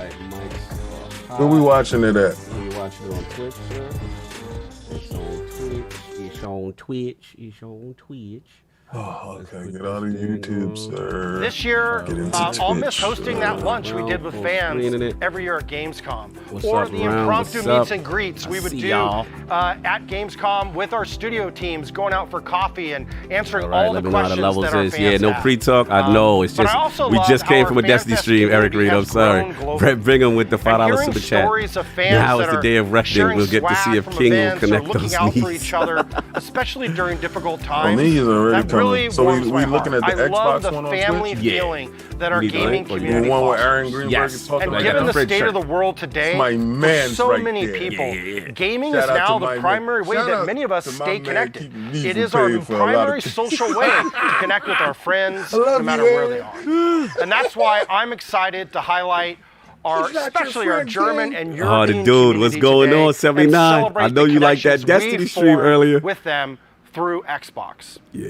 Alright, Mike's Where we watching it at? We watching it on Twitch, sir. It's on Twitch. It's on Twitch. It's on Twitch. Oh, okay. Get out of YouTube, sir. This year, I'll miss hosting that lunch we did with fans it. every year at Gamescom. What's Or up, the Ram? impromptu What's meets up? and greets we I would see do y'all. at Gamescom with our studio teams, going out for coffee and answering All right, all the let me know how questions the levels that our is. fans Yeah, no have. pre-talk. I know. It's but just I also we love just came how from a our Destiny FanFest stream, Eric community Reed. I'm has sorry. grown globally. Brett Bingham with the And $5 hearing super chat. stories of fans Now that is the are day of reckoning. sharing We'll get to see swag if from King will events or connect looking those out for knees. each other, especially during difficult Oh, times. knees are already That really coming. So warms we my looking heart. at the I love Xbox the one on family Twitch? Yeah. feeling that our You need the gaming link or you The community one where fosters. Aaron Greenberg Yes. is talking And about given the that. state of the world today, My for man's so right many there. people, Yeah. gaming Shout is out now to the my primary man. way Shout that out many of us to my stay man connected. keeping me It from is our paying for a lot of primary things. social way to connect with our friends, love no you, matter where they Aaron. are. And that's why I'm excited to highlight our, He's not your especially our friend, German King. and Oh, European the dude, what's community going today on, and 79? celebrate I know the you like that connections Destiny we've stream formed earlier. with them through Xbox. Yeah.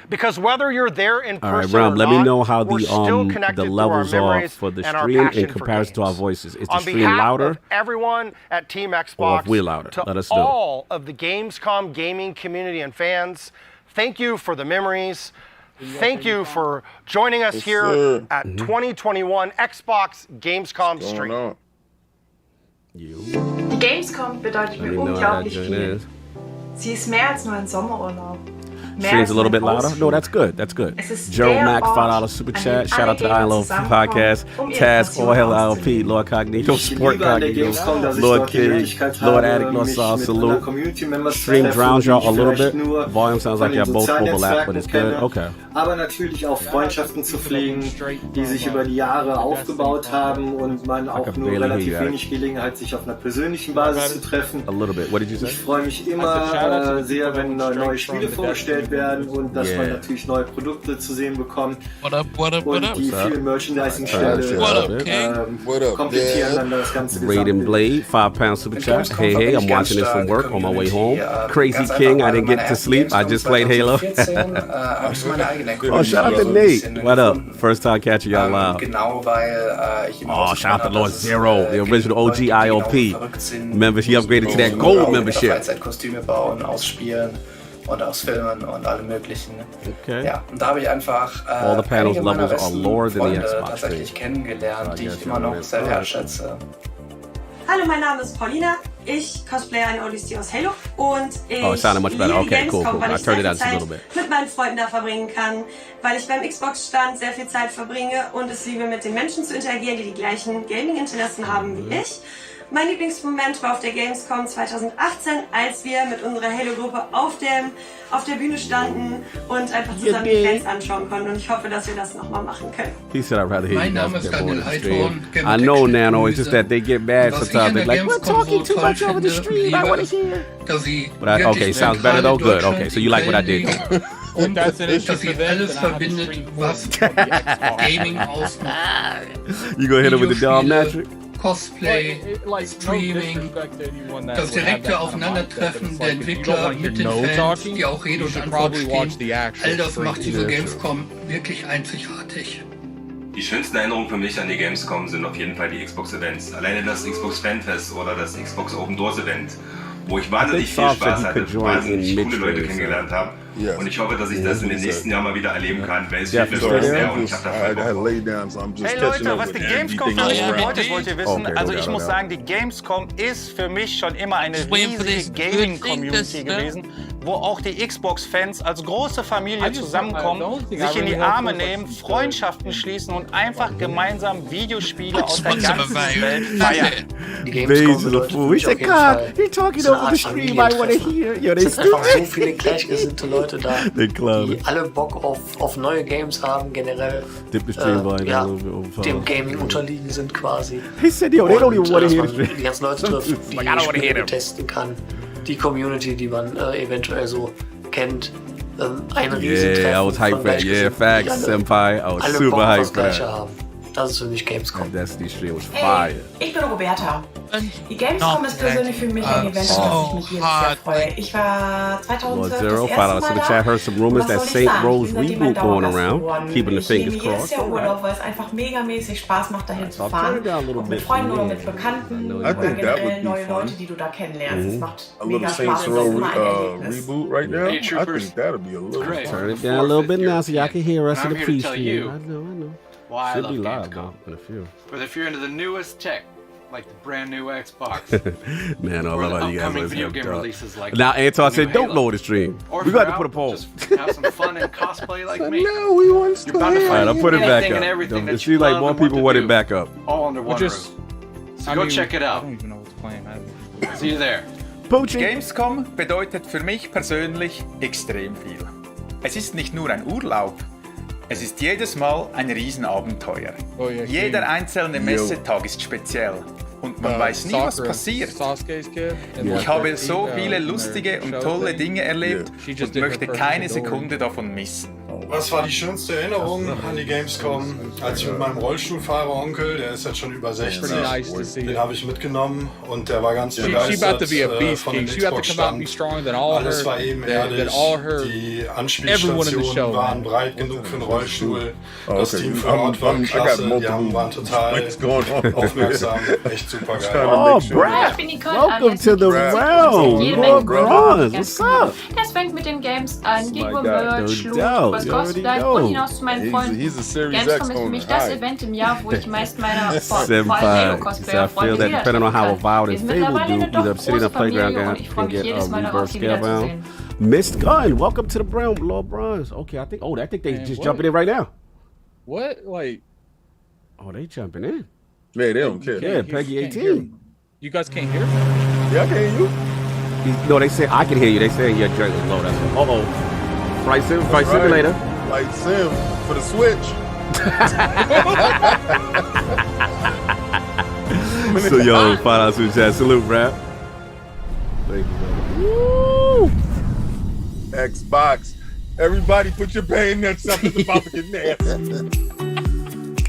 Because whether you're there in person All right, Ram, or let not, me know how we're still the connected through levels our are memories for the and our stream passion in for comparison to our games. voices. Is the On stream behalf louder? of everyone at Team Xbox, Or if we're louder, to let us know. all of the Gamescom gaming community and fans, thank you for the memories. Thank you for joining us here sir. at 2021 Xbox Gamescom Going stream. on. You. Die Gamescom bedeutet Let mir me know how that unglaublich joint viel. is. Sie ist mehr als nur ein Sommerurlaub. Mehr Stream's als a little nur bit ein louder. Ausflug. No, that's good. That's good. Es ist Gerald der Mack, Ort, $5 super an dem chat. Shout out to the alle ILO Gamer podcast. zusammenkommen, ihre Taz, Passion OLLP, auszuleben. Lord Cognito, Ich Sport liebe an der Cognito, Gamescom, dass ich Lord dort die King, Möglichkeit Lord habe, Addict, Lord mich Saul, mit anderen salute. Community-Members zu Stream treffen, drowns die y'all ich a little vielleicht bit. nur Volume sounds like von you den have both sozialen overlap, but Netzwerken it's good. kenne, Okay. aber natürlich auch Freundschaften zu pflegen, die sich über die Jahre aufgebaut haben und man auch nur barely hear relativ you, wenig Gelegenheit, sich auf einer persönlichen Basis zu treffen. A little bit. What did you say? Ich freue mich immer sehr, wenn neue Spiele vorgestellt werden und dass man natürlich neue Produkte zu sehen bekommt. What up, what up, what Und up? die What's up? vielen Merchandising-Stände What up, King? What up, komplettieren Dad? dann das ganze Raiden Blade, £5 super chat. Hey, hey, I'm watching this from work on my way home. Crazy King, I didn't get to sleep. I just played Halo. Oh, shout out to Nate. What up? First time catching y'all live. Genau, weil ich Oh, shout out to Lord Zero, the original OG IOP. Remember, he upgraded to that gold membership. Freizeitkostüme bauen, ausspielen und ausfilmen und alle möglichen. Okay. Ja, und da habe ich einfach All the panels einige meiner levels are besten lower than the Freunde Xbox tatsächlich stream. kennengelernt, die guess ich immer you're noch right. sehr wertschätze. Hallo, mein Name ist Paulina. Ich cosplaye eine Odyssey aus Halo und ich Oh, it sounded much better. liebe die Okay, cool, Gamescom, cool. weil I ich turned it sehr down viel just a Zeit little bit. mit meinen Freunden da verbringen kann, weil ich beim Xbox-Stand sehr viel Zeit verbringe und es liebe, mit den Menschen zu interagieren, die die gleichen Gaming-Interessen haben wie ich. Mein Lieblingsmoment war auf der Gamescom 2018, als wir mit unserer Halo-Gruppe auf der Bühne standen und einfach zusammen die Fans anschauen konnten. Und ich hoffe, dass wir das nochmal machen können. He said I'd rather hear Mein you guys Name ist get more Daniel in the stream. Heidhorn. I know, Nano, it's just that they get mad Was ich sometimes. an They're der like, we're Gamescom talking so too much toll over the finde, stream. I liebe, want to hear. dass sie But I, okay, wirklich sounds better though. Good. Deutschland Okay, so you like what I did. Und That's an dass sie alles verbindet, was Gaming ausmacht. You gonna hit him with the dog Videospiele, metric? Cosplay, Streaming, das direkte Aufeinandertreffen der Entwickler mit den Fans, die auch Rede und Antwort stehen. All das macht diese Gamescom wirklich einzigartig. Die schönsten Erinnerungen für mich an die Gamescom sind auf jeden Fall die Xbox-Events. Alleine das Xbox Fanfest oder das Xbox Open Doors Event, wo ich wahnsinnig viel Spaß hatte, wahnsinnig coole Leute kennengelernt habe. Und ich hoffe, dass ich das in den nächsten Jahren mal wieder erleben kann, weil es viel sehr und ich habe da voll Bock drauf. Hey Leute, was die Gamescom für mich bedeutet, wollt ihr wissen? Okay, Also ich okay, muss okay. sagen, die Gamescom ist für mich schon immer eine riesige Gaming-Community gewesen, wo auch die Xbox-Fans als große Familie zusammenkommen, sich in die Arme nehmen, Freundschaften schließen und einfach gemeinsam Videospiele aus der ganzen Welt feiern. Die Gamescom bedeutet für mich auf jeden Fall you're talking so eine over Art the stream. I want to Familientreffen. hear. Yo, they Es sind einfach so stupid. viele gleichgesinnte Leute da, They clown die it. alle Bock auf neue Games haben, generell Dip the stream volume ja, a little bit over. dem Gaming unterliegen sind quasi. He said, yo, they don't even want to dass hear man the stream. die ganzen Leute trifft, die Like, I don't wanna hear Spiele them. testen kann, die Community, die man eventuell so kennt. Ein Riesentreffen Yeah, I was hyped von for that. Yeah, Gleichgesinnten, die facts, alle- Senpai. I was alle super Bock auf hyped das for Gleiche that. haben. Das ist für mich Gamescom. That Destiny stream was fire. Ich bin Roberta. Die Gamescom ist persönlich für mich ein Event, auf das ich mich jedes Jahr freue. Ich war 2012 Zero, das erste so the Mal chat heard some rumors da. that Was soll ich St. sagen? Rose Ich bin seitdem ein reboot going Dauergast around. geworden. Keeping the Ich nehme fingers jedes crossed. Jahr Urlaub, weil es einfach megamäßig Spaß macht, dahin zu I'll fahren. turn it down a little Ob bit mit Freunden for oder me. mit Bekannten I oder think that would generell be neue fun. Leute, die du da kennenlernst. Es macht A little mega Saints Spaß und Row das ist immer ein Erlebnis. reboot right now. Hey, I troopers. think that'll be a little Great. fun. Turn it down a little bit now so y'all can hear us And in I'm the here to tell pre-stream. you I know. why I Should love be live Gamescom. though in a few. But if you're into the newest tech, like the brand new Xbox, Man, I or love the how you guys upcoming always video have game duck. releases like Now Anton the said new don't Halo. lower the stream. Or We if got to you're put a out, poll. just have some fun and cosplay like me. No, we want to You're bound to All right, find I'll put it back anything and up. everything It that seems you like love more and want people to want do. it back up. All under one just- roof. So I go mean, check it I out. don't even know what's playing. See you there. Poochie. Gamescom bedeutet für mich persönlich extrem viel. Es ist nicht nur ein Urlaub, es ist jedes Mal ein Riesenabenteuer. Oh, yeah, Jeder King. einzelne Messetag ist speziell und man weiß nie, was passiert. Sasuke's kid. And Ich habe so viele lustige und tolle Dinge erlebt She just und did her möchte first keine Adore. Sekunde davon missen. Was war die schönste Erinnerung an die Gamescom? Als ich mit meinem Rollstuhlfahrer-Onkel, der ist jetzt schon über 60, Pretty nice to see den it. habe ich mitgenommen und der war ganz She begeistert about to be a beast, von King. dem She about to come out and be Xbox-Stand. stronger than all Alles war her. eben Than ehrlich, all her. die everyone in the Anspielstationen show, waren man. breit genug für einen Rollstuhl. Oh, Das okay. Team vor Ort war I got klasse, die multiple waren total points going on. aufmerksam, echt super geil. Trying to Oh, make sure. Brad. Ich bin Nicole, Welcome to the Brad. realm. Jede More Menge bronze. What's up? Das fängt mit den Games an, geht my über God, Merch, no Loot, doubt. was You kostet already und know. hinaus zu meinen Freunden. He's a Series Gamescom X ist für mich owner. das Hi. Event im Jahr, wo ich meist meine Senpai. Cosplayer I feel that depending on how avowed and Fable do, mittlerweile either doch Obsidian or große Playground Familie und ich freue can mich get jedes Mal darauf, reverse die wieder zu scalebound. sehen. Missed Gun, welcome to the realm, Lord Bronze. Okay, I think they Man, just what? jumping in right now. What? Like, Oh, they jumping in. Yeah, they don't care. Yeah, you Peggy can't hear 18. me. You guys can't hear me? Yeah, I can hear you. No, they say I can hear you. They saying your drink is low. That's uh-oh. Flight Simulator. Like Sim for the Switch. So yo, find out super chat. Salute, rap. Thank you, brother. Woo! Xbox. Everybody put your bayonets up. It's about to get nasty.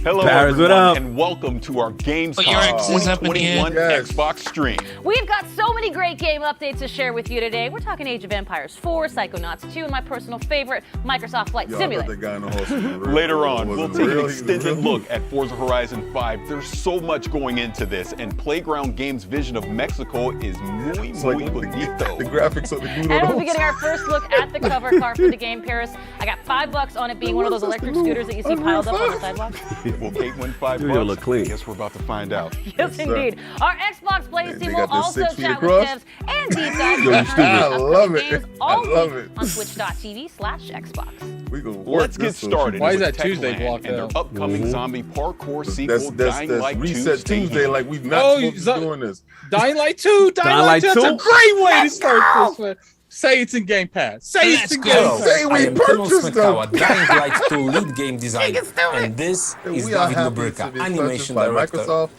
Hello, Paris, what everyone, up? and welcome to our Gamescom Put your X's up in the air. 2021 Yes. Xbox stream. We've got so many great game updates to share with you today. We're talking Age of Empires 4, Psychonauts 2, and my personal favorite, Microsoft Flight Yo, I thought Simulator. that guy in the horse was real. Later on, It we'll wasn't take real, an he was extended real. look at Forza Horizon 5. There's so much going into this, and Playground Games' vision of Mexico is muy, It's like muy bonito. the graphics of the dude And on we'll the be getting our first look at the cover car for the game, Paris. I got $5 on it being one of those electric scooters that you see piled up on the sidewalk. Will Kate win $5? Dude, you'll look clean. I guess we're about to find out. Yes, sir. indeed. Our Xbox Plays They team got will this also 6 feet chat with across. devs and deep dive Yo, you into stupid. I upcoming love it. games I all love week it. on twitch.tv/Xbox. We gonna work Let's get this social started. Why is with that Tuesday Techland blocked and their out? upcoming zombie parkour sequel, That's Dying Light 2. Reset Stay Tuesday. Human. Like we've not Oh, supposed to be doing this. Dying Light 2. Dying Light 2. That's a great way to start this, man. Say it's in Game Pass. Say it's in Game Pass. Say we purchased them. Dying Light 2 lead game designer, and this is We are David happy Lubrica, to be animation purchased by director. Microsoft.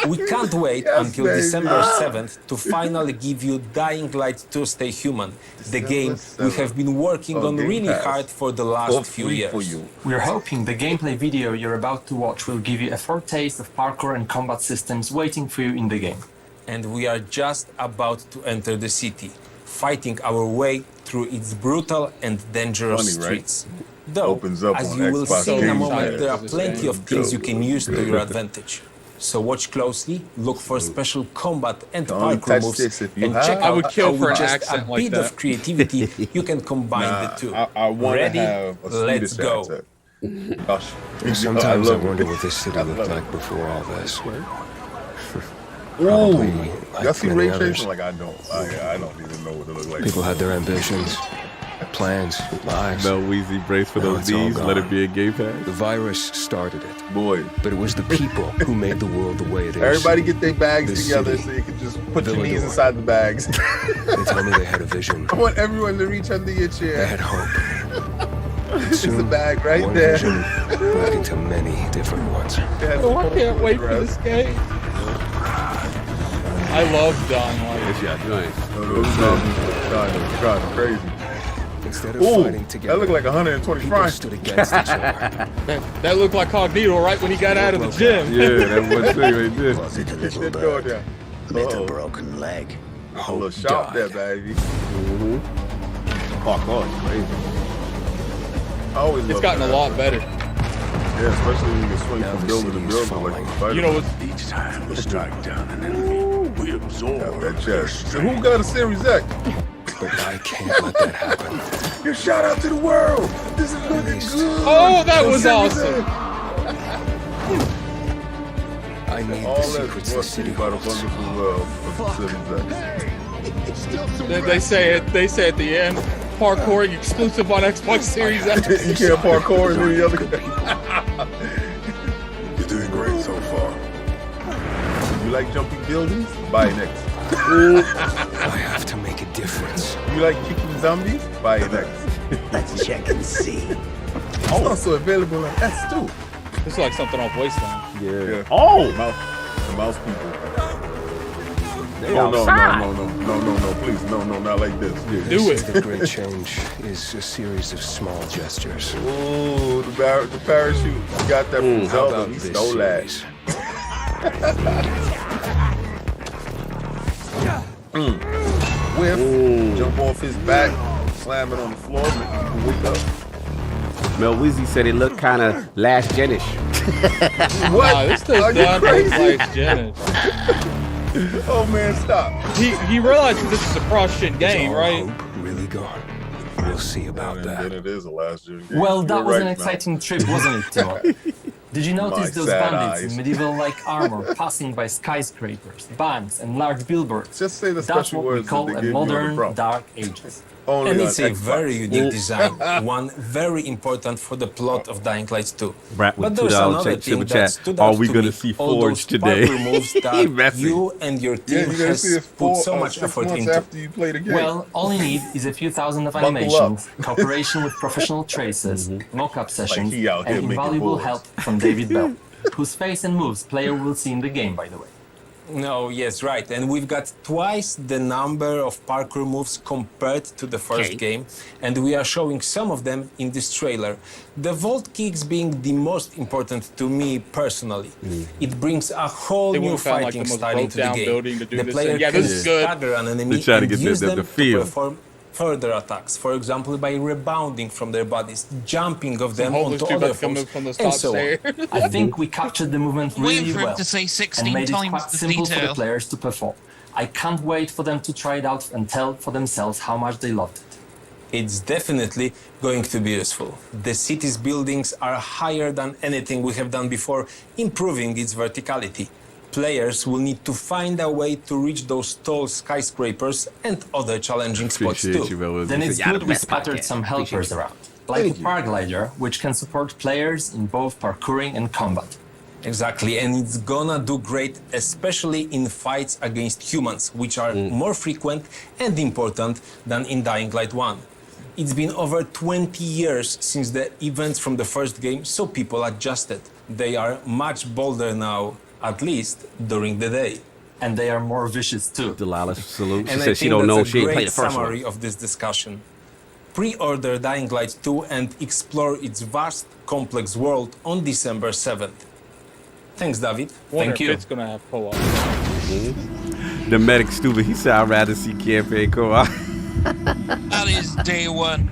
We can't wait Yes, until baby. December 7th to finally give you Dying Light 2 Stay Human, the game we have been working on Game really Pass. hard for the last few years. For you. We're hoping the gameplay video you're about to watch will give you a foretaste of parkour and combat systems waiting for you in the game. And we are just about to enter the city, fighting our way through its brutal and dangerous Funny, right? streets. Though, Opens up as on you will Xbox see in a Game moment, Pass. there are plenty of things you can use to your advantage. So watch closely, look for special combat and Don't parkour touch moves, this if you and have. check I out would kill how for with an just accent a like bit that. of creativity you can combine the two. I want to Ready? have a Let's Swedish go. accent. Gosh. Sometimes I I love wonder it. what this city I looked love like it. before all this. Ooh, like y'all see many ray others. tracing? Like I don't. I don't even know what it looks like. People had their ambitions, plans, lives. No Wheezy brace for Now those it's all D's. Let it gone. be a Game Pass. The virus started it, Boy, but it was the people who made the world the way it is. everybody get their bags This together city, so you can just put your Villador. knees inside the bags. They told me they had a vision. I want everyone to reach under your They chair. had hope. It's a bag right One there. vision led into many different ones. Oh, I can't wait for this game. I love Dying Light. It's your joint. Those zombies are kind of crazy. Instead of fighting together, that looked like 120 frames. Stood against each other. That looked like Cognito right when he got out of the gym. Yeah, that was thing right there. Get that door down. With a broken leg. A little shot there, baby. Parkour is crazy. I always It's gotten a lot better. Yeah, especially when you swing from building to building like Spider-Man. You know what? Each time we strike down an enemy, we absorb that chest. And who got a Series X? But I can't let that happen. Your shout out to the world. This is looking good. Oh, that was awesome. I need all the that secrets the city by the holds. wonderful world of the Series X. They say at the end, parkouring exclusive on Xbox Series X. You can't parkour in any other game. You're doing great so far. You like jumping buildings? Buy an X. I have to make a difference. You like kicking zombies? Buy an X. Let's check and see. It's also available on S too. It's like something off Wasteland. Yeah. Oh! The mouse people. They no, outside. no, please, no, not like this. Yeah. Do it. The great change is a series of small gestures. Ooh, the parachute. You got that from Zelda. He stole that. Whiff, jump off his back, slam it on the floor, make people wake up. Mel Weezy said it looked kind of last genish. What? Nah, this does not look like Genesis. Oh man, stop. He realizes this is a cross-gen game, right? Really gone. We'll see about that. Then it is a last gen game. Well, that You're was right, an man. exciting trip, wasn't it, Timur? Did you notice My those sad bandits eyes. in medieval-like armor passing by skyscrapers, banks, and large billboards? Just say the That's special what we words call that a they gave you on the modern prompt. Dark Ages. Only And on it's a Xbox. very unique design, one very important for the plot of Dying Light 2. Brad with But there's $2 another check, thing super that chat. stood Are out we to gonna me, see all Forge those today? parkour moves He that messy. you and your Yeah, team you're gonna see has it put so much 6 effort months into. after you play the game. Well, all you need is a few thousand of Buckle animations, cooperation with professional traces, mock-up sessions, he out here and making invaluable boards. help from David Bell, whose face and moves player will see in the game, by the way. No, yes, right. And we've got twice the number of parkour moves compared to the first game, and we are showing some of them in this trailer. The vault kicks being the most important to me personally. It brings a whole They new would've found, like, fighting the most style into the broke-down game. building to do The this player thing. Yeah, can this is good. stagger an enemy They try to and get use the them feel. to perform further attacks, for example, by rebounding from their bodies, jumping of them homeless onto dude other about to come foes, up from the and top so on. stairs. I think we captured the movement Waiting really for him well to say 16 and made it times quite the simple for the detail. players to perform. I can't wait for them to try it out and tell for themselves how much they loved it. It's definitely going to be useful. The city's buildings are higher than anything we have done before, improving its verticality. Players will need to find a way to reach those tall skyscrapers and other challenging spots Appreciate too. you, Mel Weezy. Then He it's said, "Yeah, good the we best spattered podcast." some Appreciate helpers you. around, like Thank a you. paraglider, which can support players in both parkouring and combat. Exactly, and it's gonna do great, especially in fights against humans, which are more frequent and important than in Dying Light 1. It's been over 20 years since the events from the first game, so people adjusted. They are much bolder now, at least during the day. And they are more vicious too. Delilah salute. She And I said she think don't know. that's She a ain't played great the first summary one. of this discussion. Pre-order Dying Light 2 and explore its vast, complex world on December 7th. Thanks, David. Wonder Thank if you. it's gonna have co-op. The medic stupid. He said, I'd rather see campaign co-op. That is day one.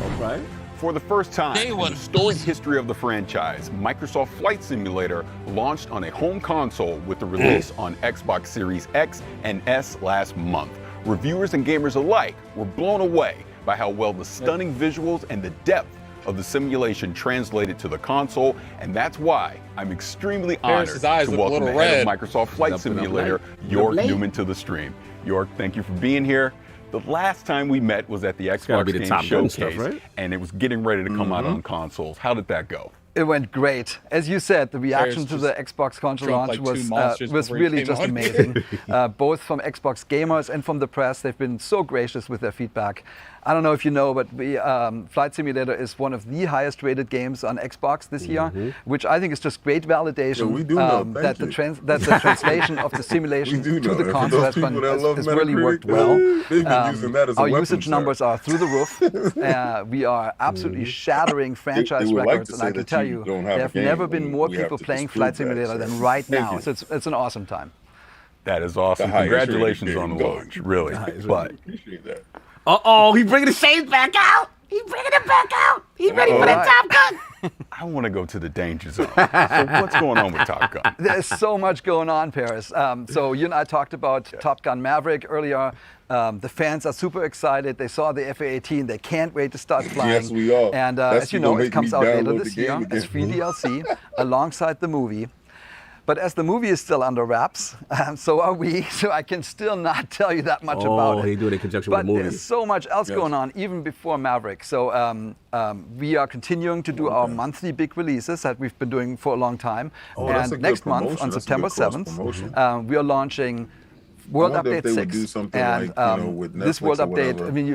All right. For the first time Day in one. the storied history of the franchise, Microsoft Flight Simulator launched on a home console with the release on Xbox Series X and S last month. Reviewers and gamers alike were blown away by how well the stunning visuals and the depth of the simulation translated to the console, and that's why I'm extremely honored Harris's eyes to look a welcome the little head of red. Microsoft Flight Up and up Simulator, late. York Late. Newman, to the stream. York, thank you for being here. The last time we met was at the gotta Xbox be the Game Top Gun stuff, Showcase, right? and it was getting ready to come out on consoles. How did that go? It went great. As you said, the reaction to Harris the Xbox console dropped launch like two monsters was before he really came just on. amazing. Both from Xbox gamers and from the press, they've been so gracious with their feedback. I don't know if you know, but Flight Simulator is one of the highest rated games on Xbox this year, which I think is just great validation that the translation of the simulation to the console has really worked well. Our usage numbers are through the roof. We are absolutely shattering franchise records, and I can tell you, there have never been more people playing Flight Simulator than right now. So it's an awesome time. That is awesome. Congratulations on the launch, really. But he bringing the shades back out. He's bringing it back out. He's ready for that Top Gun. I want to go to the danger zone. So what's going on with Top Gun? There's so much going on, Paris. So you and I talked about Top Gun Maverick earlier. The fans are super excited. They saw the F/A-18. They can't wait to start flying. Yes, we are. And as you know, it comes out later this year as free DLC alongside the movie. But as the movie is still under wraps, so are we. So I can still not tell you that much about it. He do it in conjunction with the But movie. there's so much else going on, even before Maverick. So we are continuing to do our monthly big releases that we've been doing for a long time. And next month, on September 7th, we are launching World Update 6, and this World Update, I mean,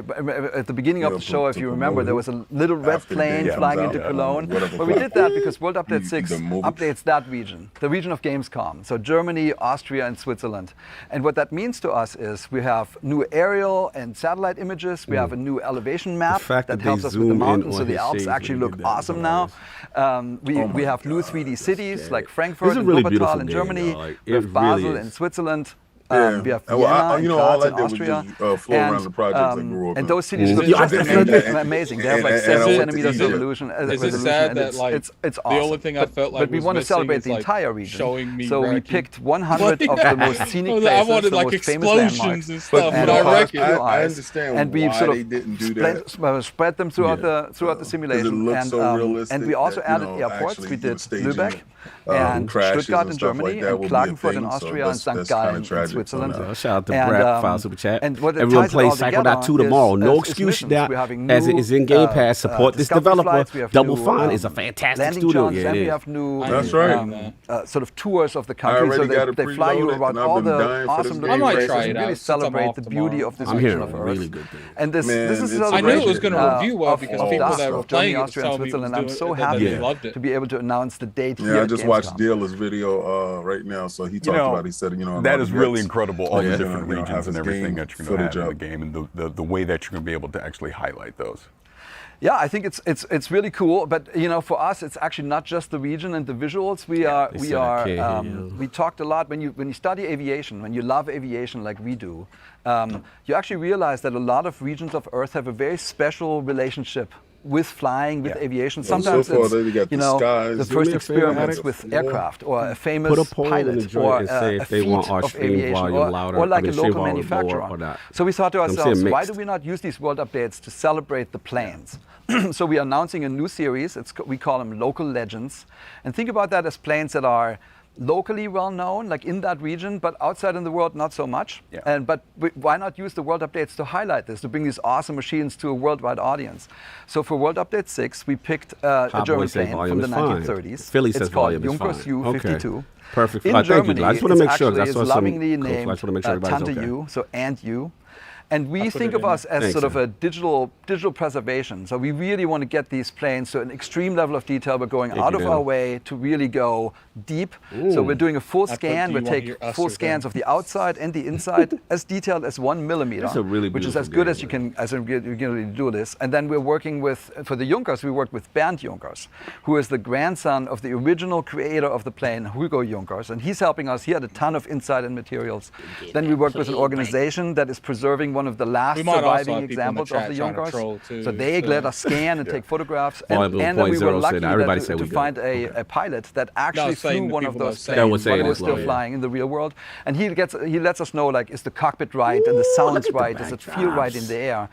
at the beginning of the show, if you remember, there was a little red plane flying into Cologne. But we did that because World Update 6 updates that region, the region of Gamescom, so Germany, Austria, and Switzerland. And what that means to us is we have new aerial and satellite images, we have a new elevation map that helps us with the mountains, so the Alps actually look awesome now. We have new 3D cities like Frankfurt and Wuppertal in Germany, we have Basel in Switzerland. We have Vienna and Graz in Austria, and those cities look just amazing. They have like 7 centimeters resolution. Is it sad that it's awesome. The only thing I felt like but we want to celebrate the entire region, so we picked 100 of the most scenic places, I wanted the like most famous landmarks, and stuff, but I understand and we why sort they didn't do that. spread them throughout the simulation, and we also added airports. We did Lübeck and Stuttgart in Germany, and Klagenfurt in Austria, and St. Gallen in Switzerland. Shout out to Brad, File Super Chat. And what everyone play Psychonauts 2 tomorrow. No excuse now, as it is in Game Pass. Support this developer. Double Fine is a fantastic studio. And we have new sort of tours of the country, so they fly you around all the awesome little places and really celebrate the beauty of this region of Earth. Really good and this is a I knew it was going to review well because people that were of playing Germany, it Austria, and told me Switzerland. I'm so happy to be able to announce the date here. Yeah, I just watched Dealer's video right now, so he talked about. He said, that is really incredible. All the different regions and everything that you're going to have in the game, and the way that you're going to be able to actually highlight those. Yeah, I think it's really cool. But for us, it's actually not just the region and the visuals. We talked a lot when you study aviation, when you love aviation like we do, you actually realize that a lot of regions of Earth have a very special relationship with flying, with aviation. Sometimes it's the first experiments with aircraft, or a famous pilot, or a feat of aviation, or like a local manufacturer. So we thought to ourselves, why do we not use these world updates to celebrate the planes? So we are announcing a new series. We call them Local Legends. And think about that as planes that are locally well known, like in that region, but outside in the world, not so much. But why not use the World Updates to highlight this, to bring these awesome machines to a worldwide audience? So for World Update 6, we picked a German plane from the 1930s. Philly says it's called volume is Junkers fine. U-52. Perfect. In Germany, I just want to make sure. It's lovingly named Tante U, so and you. And we think of us as sort of a digital preservation. So we really want to get these planes to an extreme level of detail. We're going out of our way to really go deep. So we're doing a full scan. We take full scans of the outside and the inside, as detailed as 1 millimeter, which is as good as you can really do this. And then we're working with, for the Junkers, we work with Bernd Junkers, who is the grandson of the original creator of the plane, Hugo Junkers. And he's helping us. He had a ton of insight and materials. Then we worked with an organization that is preserving one of the last surviving examples of the Junkers. So they let us scan and take photographs. And then we were lucky to find a pilot that actually flew one of those planes while it was still flying in the real world. And he lets us know, like, is the cockpit right and the sounds right? Does it feel right in the air?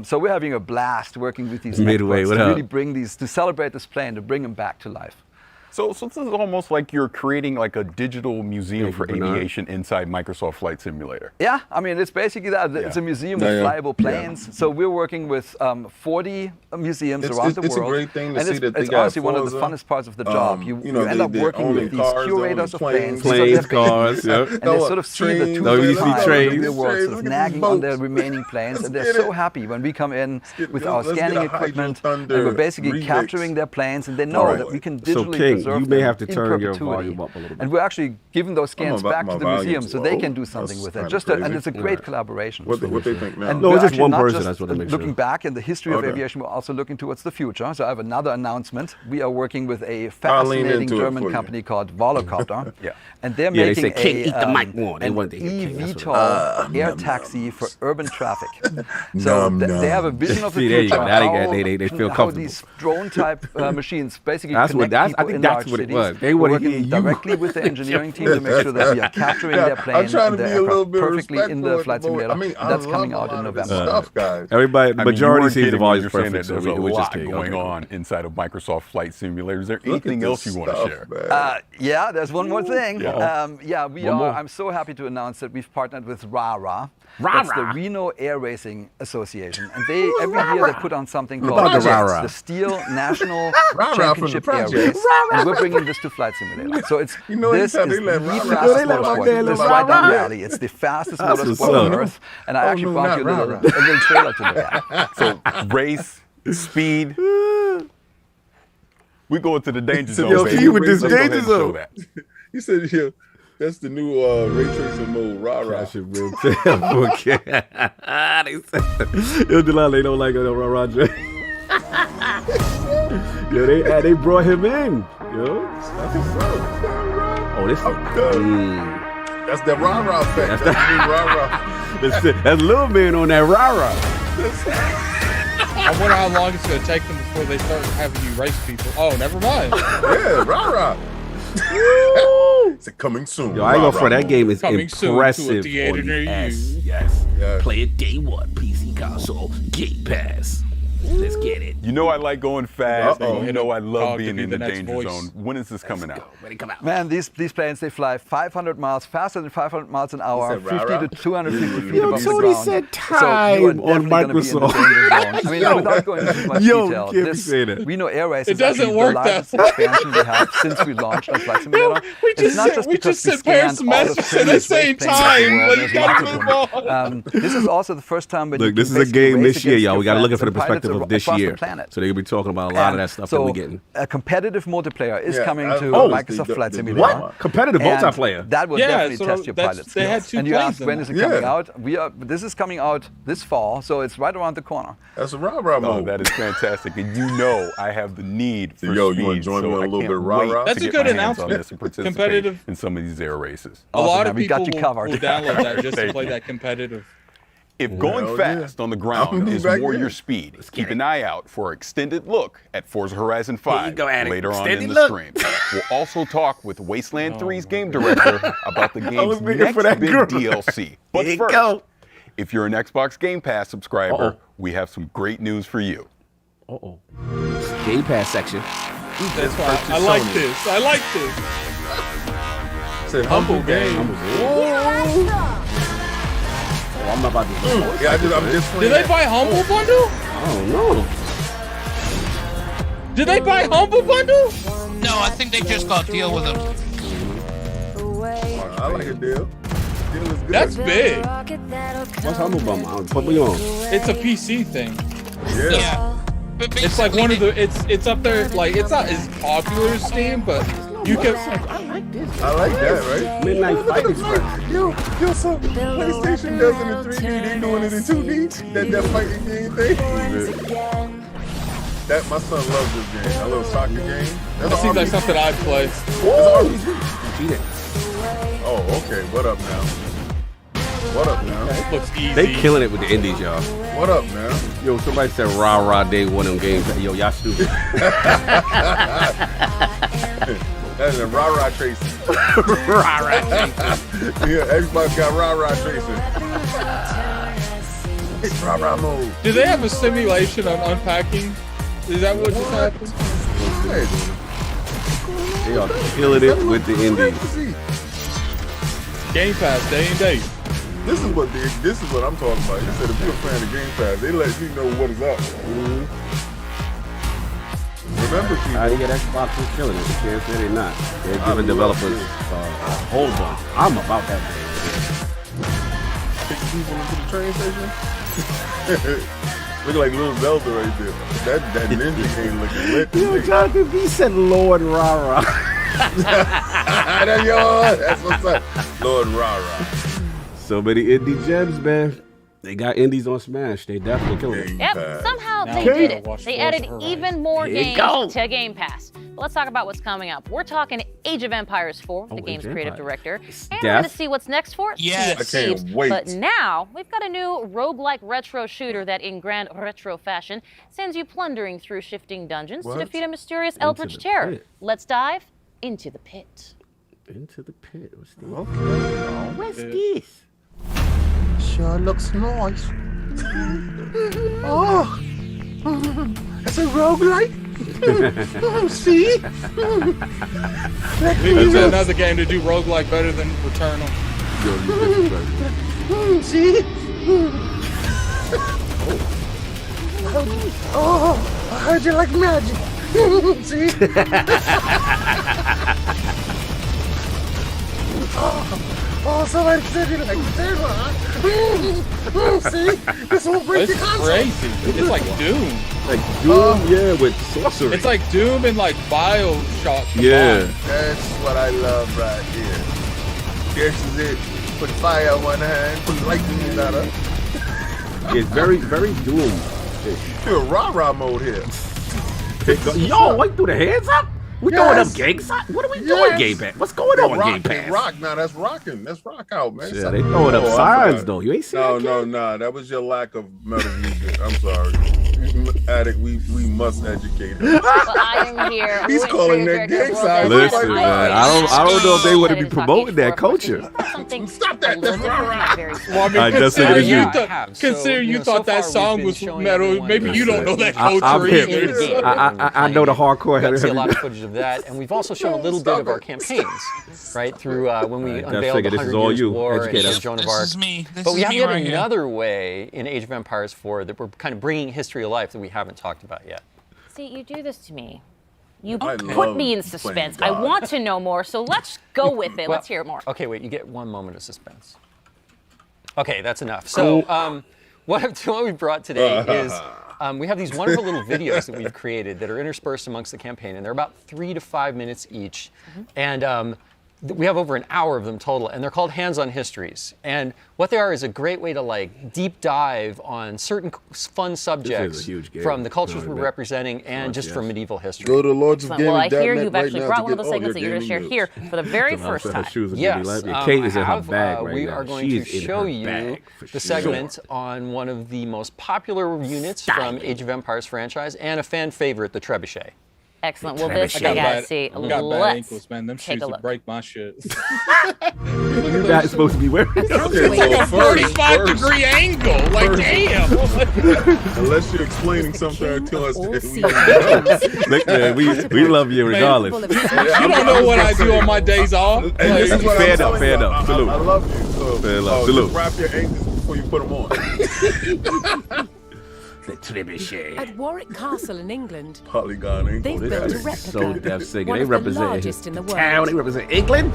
So we're having a blast working with these experts to really bring these, to celebrate this plane, to bring them back to life. So this is almost like you're creating like a digital museum for aviation inside Microsoft Flight Simulator. Yeah, I mean, it's basically that. It's a museum with flyable planes. So we're working with 40 museums around the world. It's a great thing to see that they it's got honestly one of the funnest parts of the job. You end up working with these curators of planes. Cars, and they sort of see the real world sort of nagging on their remaining planes. And they're so happy when we come in with our scanning equipment and we're basically capturing their planes, and they know that we can digitally preserve you may have to turn your volume up a little bit. And we're actually giving those scans back to the museum so they can do something with it. And it's a great collaboration. What they think now? And no, it's just one not person. Just that's what I make looking back in the history of aviation, we're also looking towards the future. So I have another announcement. We are working with a fascinating German company called Volocopter. And they're making an eVTOL air taxi for urban traffic. So they have a vision of the future. They feel how these drone-type machines basically I think that's what it was. They were working directly with the engineering team to make sure that we are capturing their planes and their aircraft perfectly in the flight simulator. That's coming out in November. Everybody, majority seems to always perfect. There's a lot going on inside of Microsoft Flight Simulator. Is there anything else you want to share? Yeah, there's one more thing. I'm so happy to announce that we've partnered with RARA. That's the Reno Air Racing Association, and every year they put on something called the Steel National Championship Air Race, and we're bringing this to Flight Simulator. So this is the fastest motorsport. This right down the alley. It's the fastest motorsport on Earth, and I actually brought you a little trailer to look at. So race, speed. We go into the danger zone. Yo, see with this danger zone. He said, "Yeah, that's the new ray tracing mode, rah-rah." They don't like it, rah-rah. Yo, they brought him in. Yo, this. That's the rah-rah effect. That's the rah-rah. That's little man on that rah-rah. I wonder how long it's going to take them before they start having you race people. Oh, never mind. Yeah, rah-rah. It's coming soon. Yo, I ain't gonna front. That game is coming impressive. Soon to a theater near you. Yes. Play it day one. PC console. Game Pass. Let's get it. You know I like going fast. And you know I love being in the danger zone. When is this coming out? When it come out? Man, these planes, they fly 500 miles, faster than 500 miles an hour, 50 to 250 feet above the ground. Said time on Microsoft. I mean, without going into much detail, this Reno Air Race is actually the largest expansion we have since we launched on Flight Simulator. It's not just because we scanned all the previous time. This is also the first time when look, this is a game this year, y'all. We got to look at it from the perspective of this year. So they'll be talking about a lot of that stuff that we're getting. A competitive multiplayer is coming to Microsoft Flight Simulator. What? Competitive multiplayer? That will definitely test your pilots. They had 2 and you asked when is it coming out? This is coming out this fall, so it's right around the corner. That's a rah-rah mode. Oh, that is fantastic. And you know I have the need for you speed, want to join me on a little bit of rah-rah? That's a good announcement. Competitive in some of these air races. A lot of people will download that just to play that competitive. If going fast on the ground is more your speed, keep an eye out for an extended look at Forza Horizon 5 later on in the stream. We'll also talk with Wasteland 3's game director about the game's next big DLC. But first, if you're an Xbox Game Pass subscriber, we have some great news for you. Game Pass section. That's why I like this. I like this. Said humble game. I'm not about to do I'm just Did they buy Humble Bundle? I don't know. Did they buy Humble Bundle? No, I think they just got a deal with them. I like a deal. Deal is good. That's big. What's Humble Bundle? Put me on. It's a PC thing. Yeah. It's like one of the. It's up there. Like it's not as popular as Steam, but you can. I like that, right? Midnight Fight Express. Yo, so PlayStation does it in 3D, they doing it in 2D. That fighting game thing. That my son loves this game. A little soccer game. That seems like something I'd play. Beat it. Oh, okay. What up now? What up now? That looks easy. They killing it with the indies, y'all. What up now? Yo, somebody said rah day one of them games. Yo, y'all stupid. That is a rah-rah tracing. Rah-rah tracing. Yeah, Xbox got rah-rah tracing. It's rah-rah mode. Do they have a simulation on unpacking? Is that what just happened? They are killing it with the indies. Game Pass, day and date. This is what I'm talking about. You said if you're a fan of Game Pass, they let you know what is up. Remember, people. I get Xbox is killing it. You can't say they're not. They're giving developers a whole bunch. I'm about that. Take people into the train station. Look like little Zelda right there. That ninja game looking lit. Yo, Jonathan B said Lord Rara. That's what's up. Lord Rara. So many indie gems, man. They got indies on Smash. They definitely killing it. Yep, somehow they did it. They added even more games to Game Pass. But let's talk about what's coming up. We're talking Age of Empires 4, the game's creative director. And we're going to see what's next for it. Yes. I can't wait. But now, we've got a new roguelike retro shooter that, in grand retro fashion, sends you plundering through shifting dungeons to defeat a mysterious eldritch terror. Pit. Let's dive into the pit. Into the pit. What's this? Okay. What's this? Sure looks nice. Oh, it's a roguelike. See? Is there another game to do roguelike better than Returnal? See? Oh, I heard you like magic. See? Oh, somebody said you like Terra. See? This won't break the console. Crazy. It's like Doom. Like Doom, yeah, with sorcery. It's like Doom and like BioShock. Yeah. That's what I love right here. This is it. Put fire on one hand, put lightning in the other. It's very, very Doom. You're rah-rah mode here. Yo, what, threw the hands up? We throwing up gangs? What are we doing, Game Pass? What's going on with Game Pass? Rock, now that's rocking. That's rock out, man. Yeah, they throwing up signs, though. You ain't seen that? No. That was your lack of metal music. I'm sorry. Addict, we must educate him. Well, I am here. He's calling that gang sign. Listen, man, I don't know if they want to be promoting that culture. Stop that. That's Well, I mean, consider you thought that song was metal. Maybe you don't know that culture either. I know the hardcore. We see a lot of footage of that, and we've also shown a little bit of our campaigns, right? Through when we unveiled the 100 Years' War and Joan of Arc. This is me. But we have yet another way in Age of Empires 4 that we're kind of bringing history to life that we haven't talked about yet. See, you do this to me. You put me in suspense. I want to know more, so let's go with it. Let's hear more. Okay, wait, you get 1 moment of suspense. Okay, that's enough. So what we brought today is we have these wonderful little videos that we've created that are interspersed amongst the campaign, and they're about 3 to 5 minutes each. And we have over an hour of them total, and they're called Hands-on Histories. And what they are is a great way to like deep dive on certain fun subjects from the cultures we're representing and just from medieval history. Go to Lords of Gaming. Well, I hear you've actually brought one of those segments that you're going to share here for the very first time. Yes, Kate is in her bag right we now. are going to show you the segment on one of the most popular units from Age of Empires franchise and a fan favorite, the Trebuchet. Excellent. Well, this I gotta see. I got bad ankles, man. Them shoes would break my shit. You're not supposed to be wearing it. Like a 45-degree angle. Like, damn. Unless you're explaining something to us. Look, man, we love you regardless. You don't know what I do on my days off. Fair enough. Salute. I love you. Fair enough. Salute. Just wrap your ankles before you put them on. The Trebuchet. At Warwick Castle in England, Polygon England. They've built a replica. So deaf singing. One They of the represent largest in the world. town. They represent England.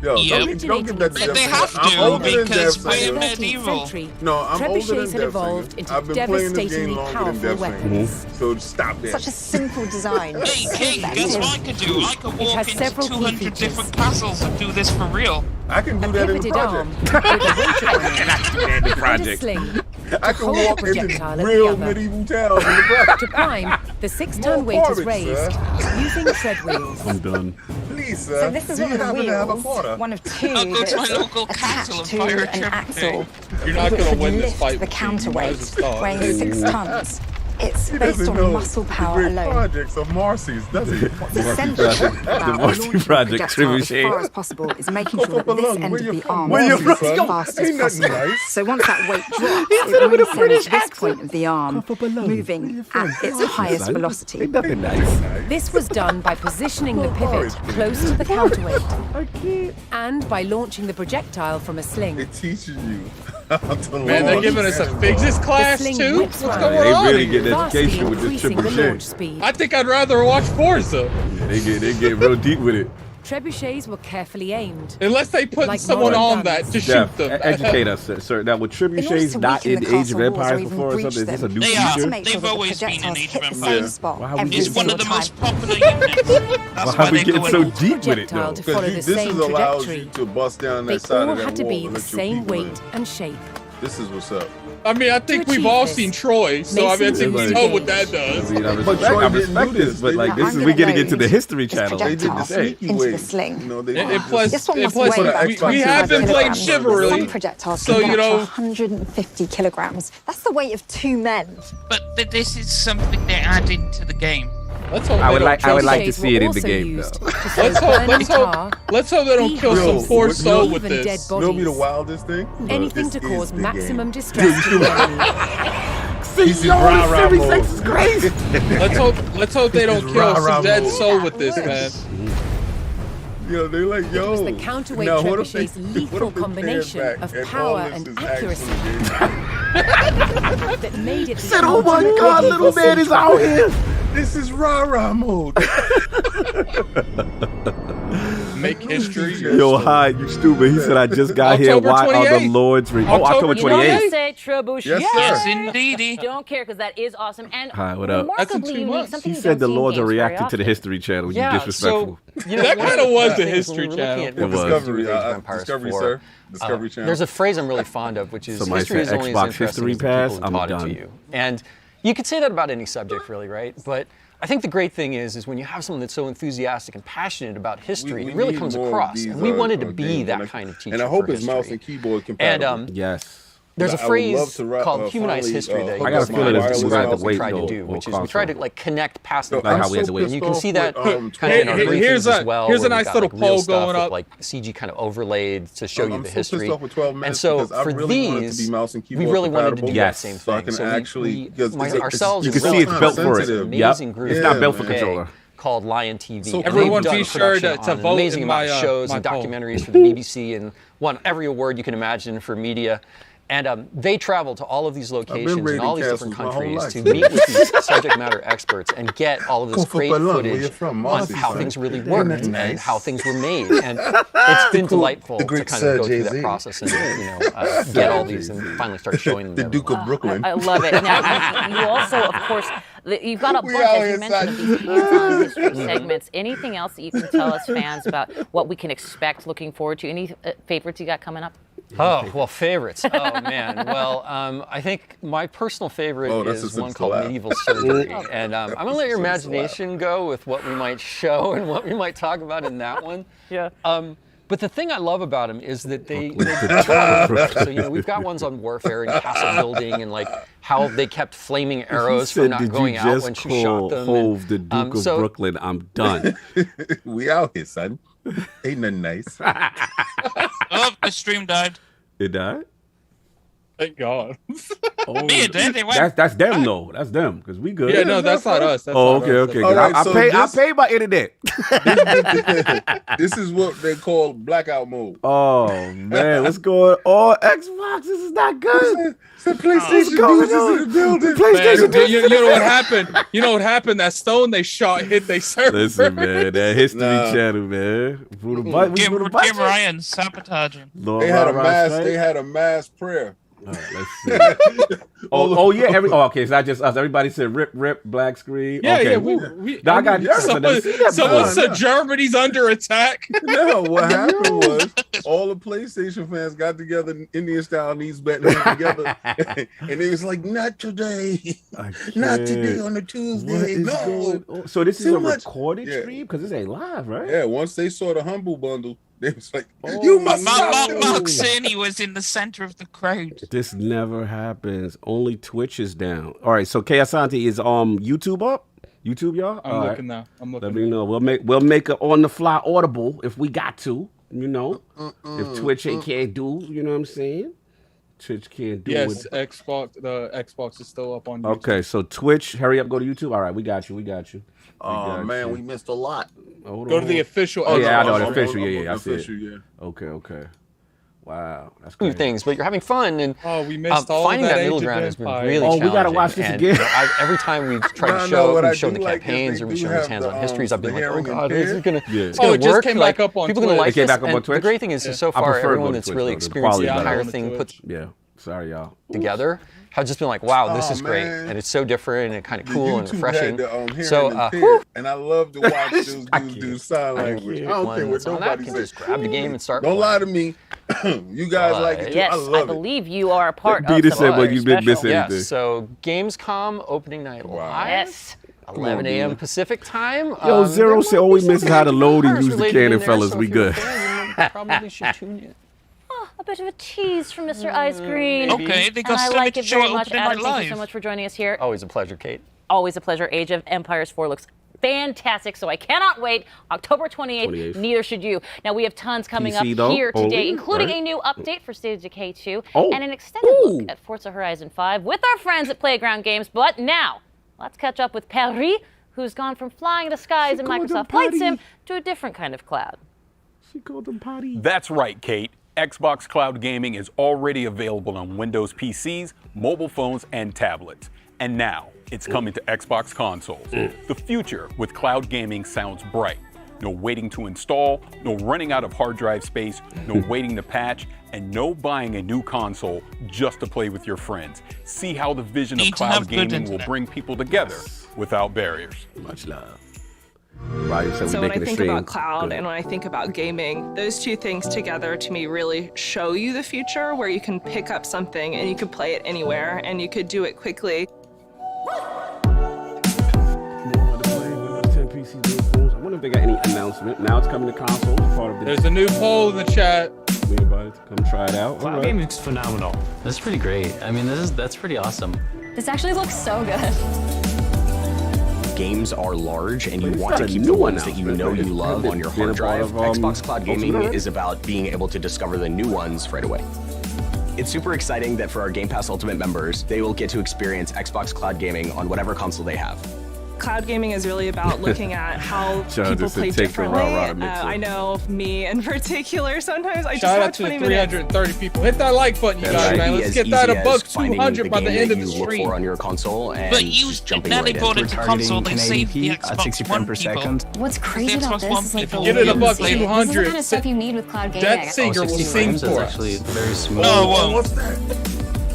Yo, don't give that to They have to because we're medieval. No, I'm older than had evolved into I've been playing this game devastatingly longer powerful than weapons. So stop that. Such a simple design. Hey, guess what I could do? I could walk into 200 different castles and do this for real. I can do that in the project. I can walk into real medieval towns in the project. To climb, the 6-ton weight is raised using tread wheels. I'm done. Please, sir. So this is one of the wheels, one of two I'll go to my that's local castle and fire a an axle. You're not going to win this fight. The counterweight, weighing 6 tons. It's based on muscle power alone. Projects of Marcy's, doesn't he? What's essential The Marcy Project, as far Trebuchet. as possible is making sure that this end of the arm Where you moves from? as fast as Ain't nothing possible. nice. So once that weight drops, it really sends this point of the arm moving at its highest velocity. Ain't nothing nice. This was done by positioning the pivot close to the counterweight and by launching the projectile from a sling. It teaches you how to Man, they're giving us a physics class sling too? whips What's round, going on? They really here? get education with this increasing the launch trebuchet. speed. I think I'd rather watch Forza. They get real deep with it. Trebuchets were carefully aimed. Unless they put Like someone modern on that guns. to Jeff, shoot them. educate us, sir. Now, were trebuchets not in Age of Empires before or something? Is this a new feature? They've always been in Age of Empires. Wow, It's one of the most popular units. That's Why why we they're getting going so on. deep with it, though? To follow the This same allows trajectory. you to bust down They that side all of that had to wall be and the let your same people in. weight and shape. This is what's up. I mean, I think To we've achieve all this, seen Troy, so I mean, I think we Mason know used what that a does. I mean, I But respect, Troy I didn't respect do this, this. but like They this is didn't we getting into load the History this Channel. They did the projectile sneaky into way. the sling. You know, they And plus, This one and must plus weigh around we 25 haven't played kilograms. Chivalry, Some projectiles so can get you up to know. 150 kilograms. That's the weight of 2 men. But this is something they're adding to the game. Let's hope I would they like don't to Trebuchets see it were in the also game, used though. to slow Let's burning tar, hope they don't kill some beehives, poor soul with even dead this. You know be the bodies. wildest thing? Anything This to is cause the maximum game. distress to the enemy. This is rah-rah Series mode. 6 is crazy. Let's hope they don't kill rah-rah some dead mode. soul with this, man. Yo, they're like, yo. It was the counterweight now, what if they- trebuchet's what lethal if they pan combination back of and power all this and is accuracy actually that made it the Said, oh my ultimate God, medieval little man is out here. This is rah-rah mode. Make history. Yo, hi, you stupid. He said, I just got here. October Why are the 28th. Lord's Ring? Oh, October October 28th. 28th. Say trebuchet. Yes, sir. Yes, indeedy. Don't care because that is awesome and Hi, what up? That's in 2 remarkably unique. months. Something He you said don't the see in Lords are games very reacting to the often. History Channel. You Yeah, disrespectful. so you know, That one of kinda was the things History when we're looking Channel. at It what was. we do with Discovery, Age of Empires Discovery, 4, sir. Discovery Channel. There's a phrase I'm really fond of, which is Somebody history is said only Xbox as interesting History as the Pass. people who I'm taught it done. to you. And you could say that about any subject, really, right? But I think the great thing is when you have someone that's so enthusiastic and passionate about history, We it really need comes more of across. these, And we wanted to be games. that And I- kind of teacher. And I hope for it's mouse history. and keyboard compatible. And Yes. there's a I would love phrase to called humanized finally, history that I got a feeling it's describe describe the what we weight, tried to though, do, or which is we try to like connect past the No, Like I'm how we had so to wait. pissed You can off see that with, kind of in our Hey, briefings here's as a- well. here's a where nice we've got, little like, real poll stuff going with, up. like CG kind of overlaid to show you I'm the so history. pissed off with 12 And minutes so because I for really want it to these, be mouse and we keyboard really wanted to do compatible. that Yes. same So I thing. can So actually, because ourselves You and can see it's built for it. sensitive. amazing group Yeah, It's not built for man. controller. called Lion TV. So and everyone they've done be sure production to on an vote amazing in amount my, of shows my and poll. documentaries for the BBC and won every award you can imagine for media. And they travel to all of these locations in raiding all these different castles my whole countries to life. meet with these subject matter experts and get all of this great Where you footage from? on Aussie, how son. things really Isn't worked that and nice? how things were made. And it's been delightful the to great kind Sir of go through Jay-Z. that process and get all these and finally start showing them. The to Duke of Brooklyn. I love it. Now, you also, of course, you've got a We bunch, out as here, you mentioned, of these hands-on history segments. Anything else that you can tell us fans about what we can expect, looking forward to? Any favorites you got coming up? Oh, well, favorites. Oh, man. Well, I think my personal favorite that's is a one sense to called laugh. Medieval Surgery. And I'm going to let your imagination go with what we might show and what we might talk about in that one. Yeah. But the thing I love about them is that they deter. So, we've got ones on warfare and castle building and like how they kept flaming arrows from not going out when she shot them. Hove the Duke of Brooklyn. I'm done. We out here, son. Ain't nothing nice. Oh, the stream died. It died? Thank God. Oh, Me and Danny went. that's them though. That's them because we good. Yeah, no, that's not us. That's Oh, not okay, us. okay. All right, I so pay this- my internet. This is what they call blackout mode. Oh man, what's going on? Xbox, this is not good. It's the PlayStation going dudes on? is in the building. PlayStation Man, you know what happened? You know what happened? That stone they shot hit they server. Listen, man, that History Nah. Channel, man. Give Ryan sabotaging. Lord, They had a Rod mass. Strike. They had a mass prayer. All right, let's see. oh yeah. Okay, it's not just us. Everybody said rip, black screen. Yeah, okay. yeah. We, No, I got nervous. I never seen that someone before. said Germany's under attack. No, what happened was all the PlayStation fans got together in Indian style, knees bent together, and it was like, "Not today, not today on a Tuesday." What is No. going on? So this is Too a much. recorded Yeah. stream because this ain't live, right? Yeah, once they saw the Humble Bundle, They was like, you must Mark Cerny was in the center of the crowd. This never happens. Only Twitch is down. All right, so Asante is YouTube up? YouTube, y'all? I'm looking now. I'm looking. Let me know. We'll make an on-the-fly audible if we got to, you know. If Twitch can't do, you know what I'm saying? Twitch can't do it. Yes, the Xbox is still up on YouTube. Okay, so Twitch, hurry up, go to YouTube. All right, we got you. Oh, man, we missed a lot. Go to the official. Oh, yeah, I know, the official. Yeah, I see it. Yeah. Okay. Wow, that's Two crazy. things, but you're having fun, and we missed all finding that Age middle of ground has been Empires. really challenging. We gotta watch this and, again. Every time we've tried to show, we've shown the campaigns or we've shown these hands-on histories, I've been like, oh god, is it gonna, it's gonna it just work? came like, back up on people gonna like Twitch. It came this. back up on And Twitch? the great thing is, so I far, prefer everyone going to that's Twitch, really though. The experienced the quality entire better. thing put Yeah, sorry, y'all. together have just been like, wow, this is great, and it's so different and kind of cool and refreshing. So, and I love to watch those dudes do sign language. I don't care what nobody says. Just grab the game and start. Don't lie to me. You guys like it too. Yes, I love it. believe you are a part of Peter the said, "Well, you didn't miss anything." Yes, so Gamescom opening night live. Yes. 11 a.m. Pacific time. Yo, Zero said, all we miss is how to load and Empires use the related cannon, in there, fellas. so We if you're a good. fan, you probably should tune in. A bit of a tease from Mr. Ice Green. Okay, they got and I so like much it very show much. opening Adam, night thank you live. so much for joining us here. Always a pleasure, Kate. Always a pleasure. Age of Empires 4 looks fantastic, so I cannot wait. October 28th, neither should you. Now, we have tons coming PC up though, here today, only, including right? a new update for State of Decay 2 Oh. and an extended look at Forza Horizon 5 with our friends at Playground Games. But now, let's catch up with Paris, who's gone from flying the skies in Microsoft Flight Sim to a different kind of cloud. She called them potty. That's right, Kate. Xbox Cloud Gaming is already available on Windows PCs, mobile phones, and tablets. And now, it's coming to Xbox consoles. The future with cloud gaming sounds bright. No waiting to install, no running out of hard drive space, no waiting to patch, and no buying a new console just to play with your friends. See how the vision of Need to cloud have good gaming will internet. bring people together without barriers. Much love. So when I think about cloud and when I think about gaming, those two things together to me really show you the future where you can pick up something and you can play it anywhere and you could do it quickly. I wonder if they got any announcement. Now it's coming to consoles. Part of the There's a new poll in the chat. Anybody to come try it out? Cloud gaming is phenomenal. That's pretty great. I mean, that's pretty awesome. This actually looks so good. Games are large, and you want to keep the ones that you know you love on your hard drive. Xbox Cloud Gaming is about being able to discover the new ones right away. It's super exciting that for our Game Pass Ultimate members, they will get to experience Xbox Cloud Gaming on whatever console they have. Cloud gaming is really about looking at how people play differently. I know me in particular, sometimes I just Shout have out to 20 the minutes. 330 people. Hit that like button, you guys, man. Let's get that above 200 by the end of the look stream. for on your console and But you, jumping now right they brought in. it to console, they saved the Xbox 60 One frames per people. second. What's crazy The about Xbox One this is like people Get it will above play 200. This is the kind of stuff you need with cloud gaming. That singer will 60 sing frames is for us. actually very smooth. Oh, well. What's that?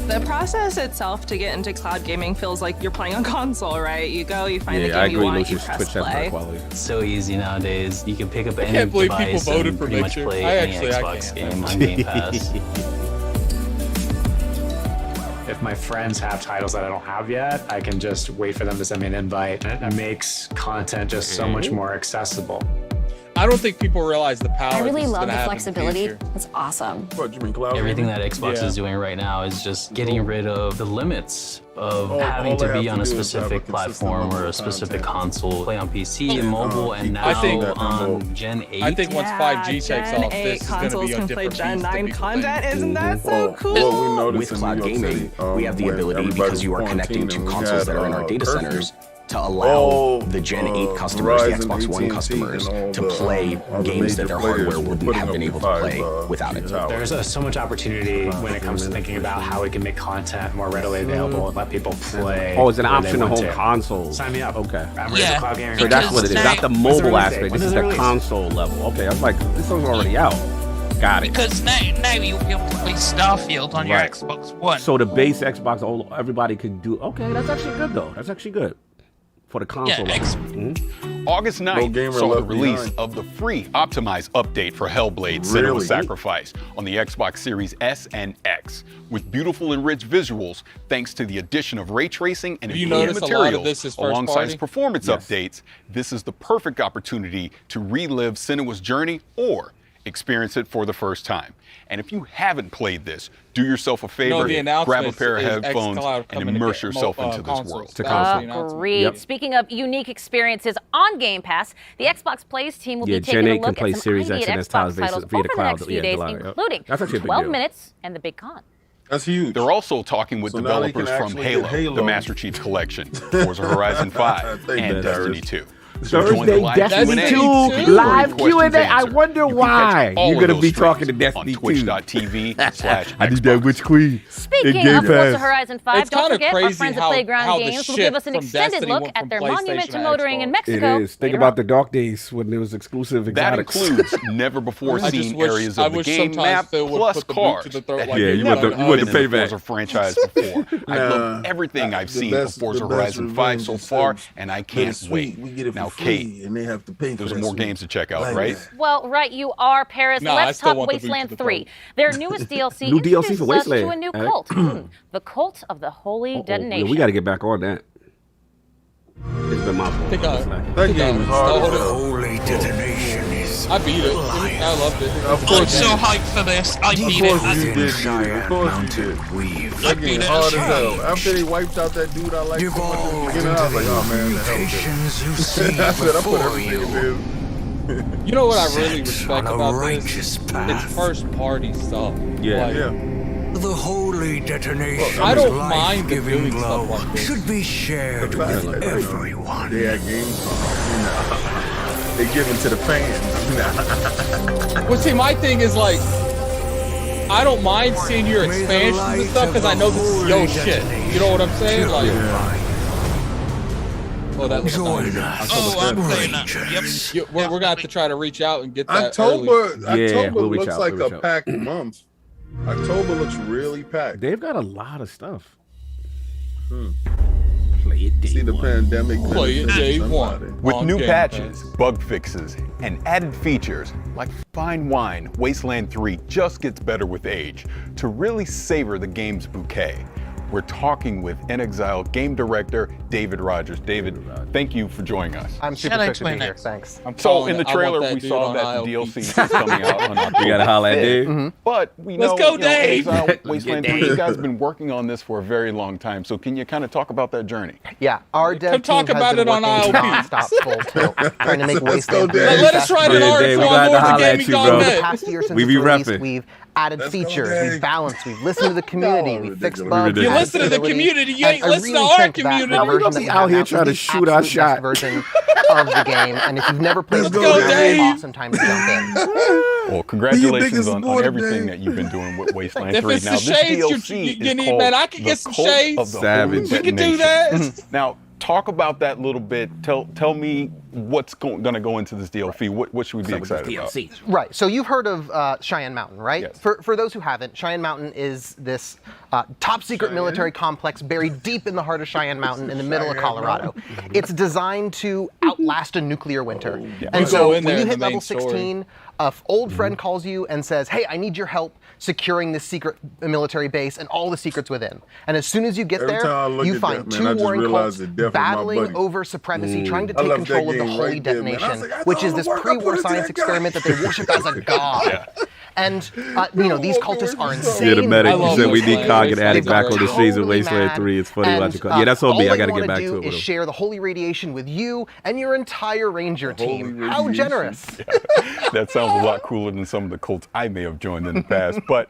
The process itself to get into cloud gaming feels like you're playing on console, right? You go, you find the Yeah, I game you agree. want, you Lucius, press Twitch has better play. quality. So easy nowadays. You can pick up I any can't believe people device voted and for pretty much Mixer. play I any actually- I Xbox can't. game on Game Pass. If my friends have titles that I don't have yet, I can just wait for them to send me an invite. And it makes content just so much more accessible. I don't think people realize the power. I really this is love gonna the have in flexibility. future. It's awesome. What, you mean cloud Everything gaming? that Xbox Yeah. is doing right now is just getting rid of the limits of having all to they be have on to a do is have a specific consistent platform level or a of specific content. console, play on PC and mobile, and now I think on Gen 8. I think once 5G takes Gen off, 8 this is going to consoles be a can play different Gen beast that 9 people content. think. Isn't that so cool? Well, we noticed With in cloud New York gaming, City, we have the when ability, everybody because was you are connecting to quarantining, we consoles had, that are in our data curfew. centers, to allow All, the Gen 8 customers, Verizon, the Xbox One AT&T, customers, and all to the, play all the games that major their players hardware were wouldn't putting have up been with able to play without it. There's so much opportunity when it comes to thinking about how we can make content more readily available and let people play. Oh, it's an where they option to want home console. Sign me up. Okay. I'm ready for cloud gaming. So that's what it is. Not the mobile release aspect. date? This When is is the the release? console level. Okay, I was like, this one's already out. Got it. Because now you'll be able to play Starfield on your Right. Xbox One. So the base Xbox, everybody could do. Okay, that's actually good though. That's actually good for the console. level. August No 9th gamer saw the left release behind. of the free optimized update for Hellblade: Senua's Really? Sacrifice on the Xbox Series S and X. With beautiful and rich visuals, thanks to the addition of ray tracing and Have you improved noticed a lot of materials this is first alongside party? its performance Yes. updates, this is the perfect opportunity to relive Senua's journey or experience it for the first time. And if you haven't played this, do yourself a favor, grab a pair of headphones and immerse yourself into this world. Agreed. Yep. Speaking of unique experiences on Game Pass, the Xbox Plays team will be taking a look at some indie Xbox titles over the next few days, including 12 Minutes and The Big Con. That's huge. They're also talking with developers from Halo, the Master Chief Collection, Forza Horizon 5, and Destiny 2. Thursday, Destiny 2 live Q&A. I wonder why you're going to be talking to Destiny 2. Twitch.tv/Xbox. I need that Witch Queen. Speaking of Forza Horizon 5, don't forget our friends at Playground Games will give us an extended look at their monument to motoring in Mexico. It is. Think about the dark days when there was exclusive exotics. That includes never-before-seen areas of the game map plus cars. Yeah, you want the payback. Forza franchise before. I love everything I've seen of Forza Horizon 5 so far, and I can't wait. Now, Kate, and they have to pay for there's more games to check out, right? Well, right, you are, Paris. Let's talk Wasteland 3. Their newest DLC introduces us to a new cult. The Cult of the Holy Detonation. Yeah, we got to get back on that. It's been my fault. That game is hard. The Holy Detonation is I beat it. I loved it. I'm so hyped for this. I beat it. Of course you did. That game is hard as hell. After they wiped out that dude I liked so much at the beginning, I was like, oh man, the hell I said, I put everything in there. You know what I really respect about this? It's first party stuff. Yeah. The Holy Detonation. I don't mind the doing stuff like this. Should be shared with everyone. They at Gamescom, they give it to the fans. Well, see, my thing is like, I don't mind seeing your expansions and stuff because I know this is yo shit. You know what I'm saying? Like, oh, that looks nice. I'm playing that. Yep. We're gonna have to try to reach out and get that. October we'll looks like a packed month. October looks really packed. They've got a lot of stuff. Play it day one. The pandemic. Play it day one. With new patches, bug fixes, and added features like fine wine, Wasteland 3 just gets better with age. To really savor the game's bouquet, we're talking with In Exile game director David Rogers. David, thank you for joining us. I'm super stoked to be here. Thanks. So in the trailer, we saw that the DLC is coming out on October. You gotta holla at Dave. But we know, let's go, Dave. Exile, Wasteland 3, you guys have been working on this for a very long time. So can you kind of talk about that journey? Yeah, our dev team has been working non-stop full tilt, trying to make Wasteland. Let us write an article on More Gaming Gone Dead. The past year since its release, we've added features, we've balanced, we've listened to the community, we've fixed bugs. You listen to the community, you ain't listening to our community. We out here trying to shoot our shot. Version of the game, and if you've never played the game, it's an awesome time to jump in. Well, congratulations on everything that you've been doing with Wasteland 3. Now, this DLC is called I can get some shades. Savage. We can do that. Now, talk about that a little bit. Tell me what's going to go into this DLC. What should we be excited about? Right. So you've heard of Cheyenne Mountain, right? Yes. For those who haven't, Cheyenne Mountain is this top secret military complex buried deep in the heart of Cheyenne Mountain in the middle of Colorado. It's designed to outlast a nuclear winter. And so when you hit level 16, an old friend calls you and says, hey, I need your help securing this secret military base and all the secrets within. And as soon as you get there, you find two warring cults battling over supremacy, trying to take control of the Holy Detonation, which is this pre-war science experiment that they worship as a god. And, these cultists are insane. Yeah, the medic said we need Cog and Addict back on the streets of Wasteland 3. It's funny watching Cog. Yeah, that's on me. I got to get back to it with them. All share the holy radiation with you and your entire Ranger team. How generous. Yeah, that sounds a lot cooler than some of the cults I may have joined in the past. But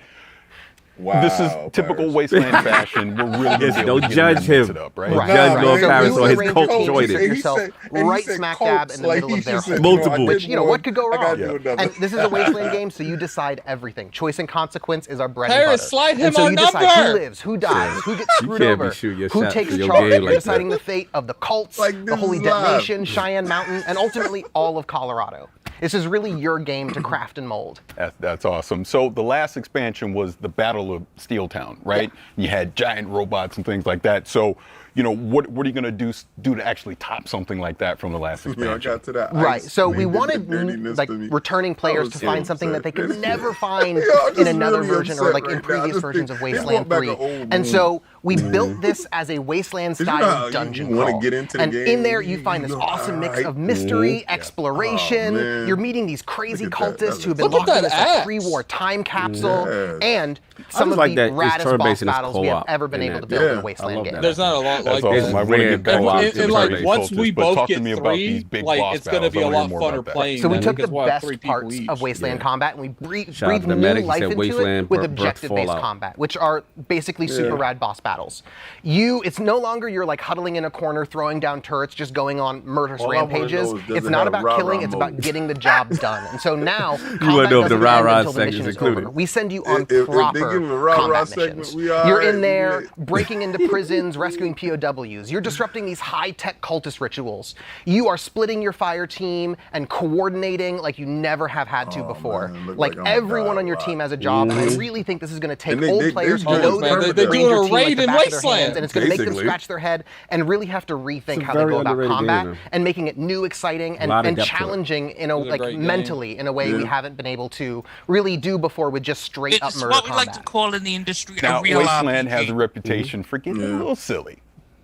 this is typical Wasteland fashion. We're really don't judge him. Right? Judge Lord Paris or his cult joined it. Yourself right smack dab in the middle of their hole. Multiple. Which, what could go wrong? And this is a Wasteland game, so you decide everything. Choice and consequence is our bread and butter. Slide him and so our you number. decide who lives, who dies, who gets screwed over, who takes charge. You're deciding the fate of the cults, the Holy Detonation, Cheyenne Mountain, and ultimately all of Colorado. This is really your game to craft and mold. That's awesome. So the last expansion was the Battle of Steeltown, right? Yeah. You had giant robots and things like that. So, what are you going to do to actually top something like that from the last expansion? Yeah, I got to that. Right. So we wanted returning players to find something that they could never find in another version or in previous versions of Wasteland 3. And so We built this as a Wasteland-style dungeon crawl. And in there, you find this awesome mix of mystery, exploration. You're meeting these crazy cultists who have been locked in this pre-war time capsule, and some of the raddest boss battles we have ever been able to build in a Wasteland game. There's not a lot like that. And like once we both get 3, like it's going to be a lot funner playing. So we took the best parts of Wasteland combat and we breathed new life into it with objective-based combat, which are basically super rad boss battles. It's no longer you're like huddling in a corner, throwing down turrets, just going on murderous rampages. It's not about killing, it's about getting the job done. And so now, combat doesn't end until the mission is over. We send you on proper combat missions. You're in there breaking into prisons, rescuing POWs. You're disrupting these high-tech cultist rituals. You are splitting your fire team and coordinating like you never have had to before. Like everyone on your team has a job, and I really think this is going to take old players who know they're doing a raid in Wasteland, and it's going to make them scratch their head and really have to rethink how they go about combat and making it new, exciting, and challenging in a like mentally in a way we haven't been able to really do before with just straight up murder combat. It's what we like to call in the industry now, a real Wasteland RPG. has a reputation for getting a little silly.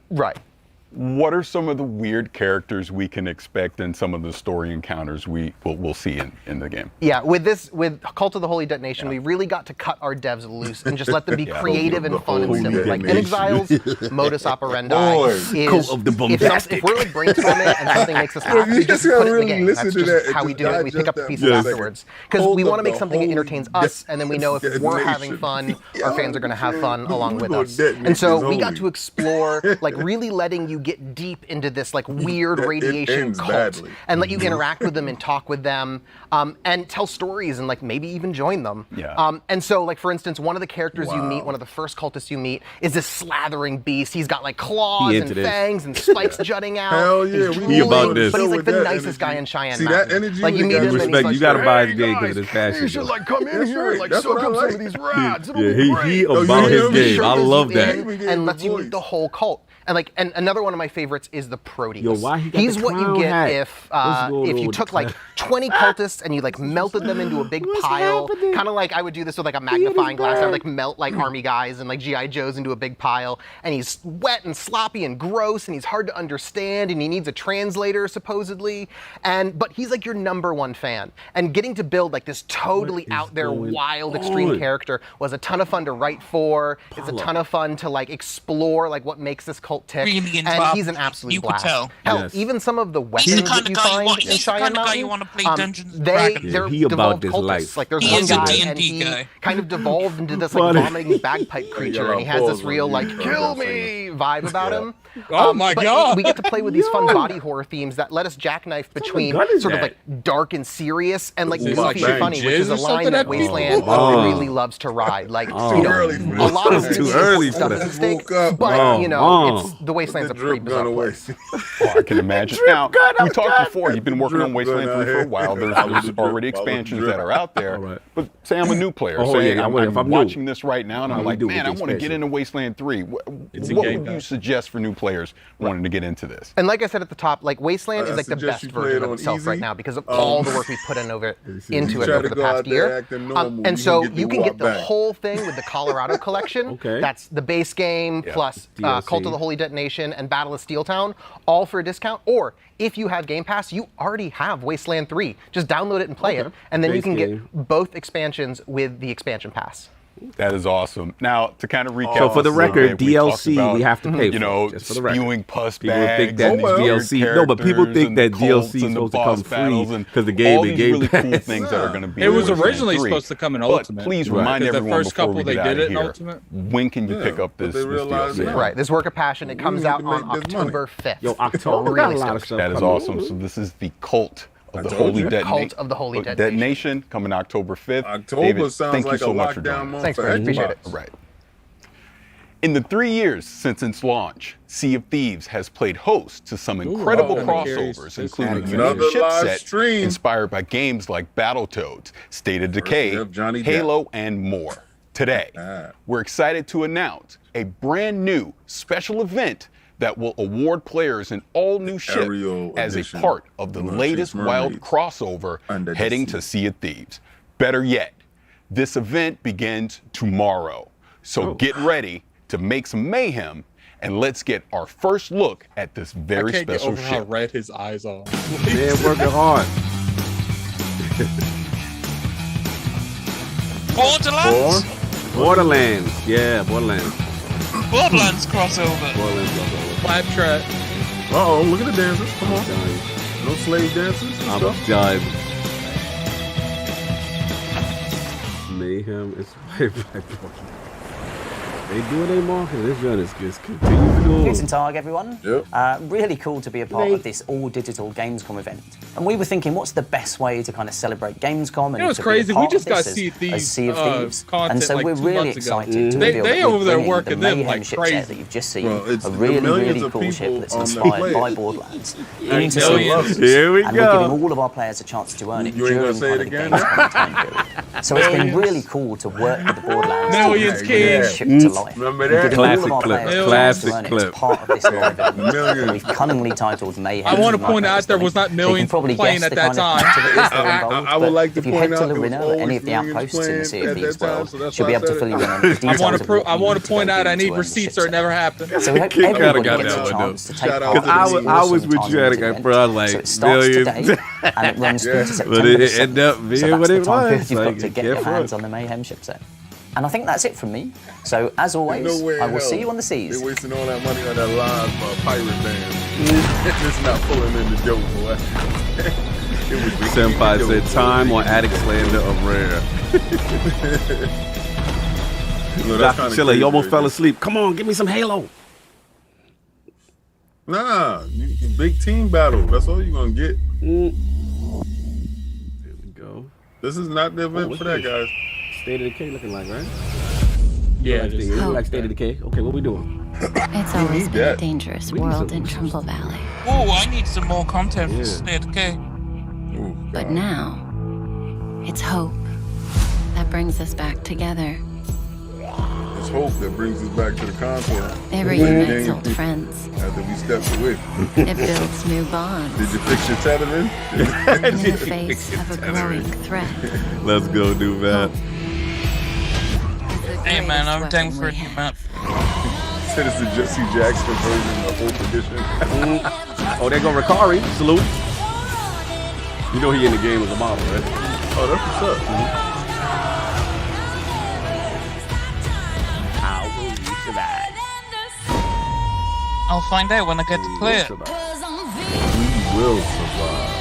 Right. What are some of the weird characters we can expect in some of the story encounters we'll see in the game? Yeah, with Cult of the Holy Detonation, we really got to cut our devs loose and just let them be creative and fun and simple. Like in Exiles, modus operandi is if we're like brainstorming and something makes us laugh, we just put it in the game. That's just how we do it. We pick up the pieces afterwards because we want to make something that entertains us, and then we know if we're having fun, our fans are going to have fun along with us. And so we got to explore, like really letting you get deep into this like weird radiation cult and let you interact with them and talk with them and tell stories and like maybe even join them. And so like for instance, one of the characters you meet, one of the first cultists you meet is this slathering beast. He's got like claws and fangs and spikes jutting out. Hell yeah, he about this. But he's like the nicest guy in Cheyenne Mountain. That energy, like you meet him and he's like, you gotta buy his game because of his passion. You should like come in here and like soak up some of these rads. He about his game. I love that. And lets you meet the whole cult. And like, and another one of my favorites is the Proteus. Yo, why he got He's the what you clown get hat? if you took like 20 cultists and you like melted them into a big pile. Kind of like I would do this with like a magnifying glass. I would like melt like army guys and like GI Joes into a big pile. And he's wet and sloppy and gross and he's hard to understand and he needs a translator supposedly. But he's like your #1 fan. And getting to build like this totally out there wild extreme character was a ton of fun to write for. It's a ton of fun to like explore like what makes this cult tick. Really and he's an absolute you blast. could tell. Hell, even some of the weapons that you find in Cheyenne Mountain, they're devolved cultists. Like there's one guy and he kind of devolved into this like vomiting bagpipe creature and he has this real like kill me vibe about him. Oh my god! We get to play with these fun body horror themes that let us jackknife between sort of like dark and serious and like goofy and funny, which is a line that Wasteland really loves to ride. Like a lot of too early stuff is at stake, but you know, it's the Wasteland's a pretty bizarre place. I can imagine. Now, we talked before. You've been working on Wasteland 3 for a while. There's already expansions that are out there. But say I'm a new player. Say I'm watching this right now, and I'm like, man, I want to get into Wasteland 3. What would you suggest for new players wanting to get into this? And like I said at the top, like Wasteland is like the best version of itself right now because of all the work we put into it over the past year. And so you can get the whole thing with the Colorado collection. That's the base game plus Cult of the Holy Detonation and Battle of Steeltown, all for a discount. Or if you have Game Pass, you already have Wasteland 3. Just download it and play it, and then you can get both expansions with the expansion pass. That is awesome. Now, to kind of recap. So for the record, DLC we have to pay for. You know, just for the record. spewing pus people bags. Think that DLC. No, but people think that DLC is supposed to come free because the game is Game Pass. Cool things that are going to be. It was originally supposed to come in Ultimate. Please remind everyone the first before couple we they get did out it of in here, Ultimate. when can you pick up this DLC? Right, this Work of Passion, it comes out on October 5th. Yo, October got a lot of stuff. That is awesome. So this is the Cult of the Holy Detonation coming October 5th. October David, sounds thank like you so a much for lockdown joining month. Thanks, man. Appreciate it. Right. In the 3 years since its launch, Sea of Thieves has played host to some incredible crossovers, including a new ship set inspired by games like Battletoads, State of Decay, Halo, and more. Today, we're excited to announce a brand new special event that will award players an all-new ship as a part of the latest wild crossover heading to Sea of Thieves. Better yet, this event begins tomorrow. So get ready to make some mayhem, and let's get our first look at this very special ship. How red his eyes are. Man, working hard. Borderlands? Borderlands. Yeah, Borderlands. Borderlands crossover. Claptrap. Uh-oh, look at the dancers. Come on. No slave dancers and I'm stuff. done. Mayhem is They do it anymore. This gun is just continue to go. Guten Tag, everyone. Yep. Really cool to be a part of this all-digital Gamescom event. And we were thinking, what's the best way to kind of celebrate Gamescom? And You know, it's to be a crazy. We part just of got this see as these Sea of Thieves. content And so like we're 2 really months ago. excited to They reveal that over we're there bringing working the them Mayhem like ship crazy. set that you've just seen, Bro, it's a the really, millions really of cool people ship that's on the inspired play. by Borderlands. Millions. Into Sea of Thieves. Here we and go. we're giving all of our players a chance to earn it You ain't during gonna say kind it of the again? Gamescom time period. So it's been really cool to work with the Borderlands Millions, to bring kid. the ship to life. Remember We're that? giving all of Classic our clip. players a chance to Classic earn it clip. as part of this live event that Millions. we've cunningly titled Mayhem. I want to My point out favourite there was thing. not You can millions probably playing guess at the that kind of time. activities that are involved, I would but like to if you point head to out there was Lorena or any always of the outposts in the millions Sea of playing at Thieves that time, world, so that's you'll be why I able to said fill it. you in on the details of what I you want need to to point go out do I need to earn the receipts ship or it never set. happened. So we hope Kid kinda everybody got gets that a one, chance to take Shout out part to in the this team. I was awesome with you at time-limited it, bro. event. Like So it starts millions. today and it runs through to But September it the 2nd. ended up So being that's what the it time period was. you've got Like, to get your get hands fucked. on the Mayhem ship set. And I think that's it from me. So as always, Ain't no way in I will hell see you on the seas. They're wasting all that money on that live pirate band. It's not pulling in the joke, boy. It was Senpai said time on Addict Slander of Rare. No, that's Dr. kinda Chilla, you almost crazy. fell asleep. Come on, give me some Halo. Nah, big team battle. That's all you're gonna get. There we go. This is not the event for that, guys. State of Decay looking like, right? Yeah, It is. Like State of Decay. Okay, what we doing? It's always been a dangerous world in Trumbull Valley. Oh, I need some more content Yeah. for State of Decay. But now, it's hope that brings us back together. It's hope that brings us back to the console. It We played reunites games old friends. after we stepped away. It builds new bonds. Did you fix your tethering? In the face of a growing threat. Let's go do that. Hey man, I'm down for a new map. Said it's the Jesse Jackson version of Hope Edition. Oh, there go Ricari. Salute. You know he in the game as a model, right? Oh, that's what's up. How will you survive? I'll find out when I get to play it. We will survive.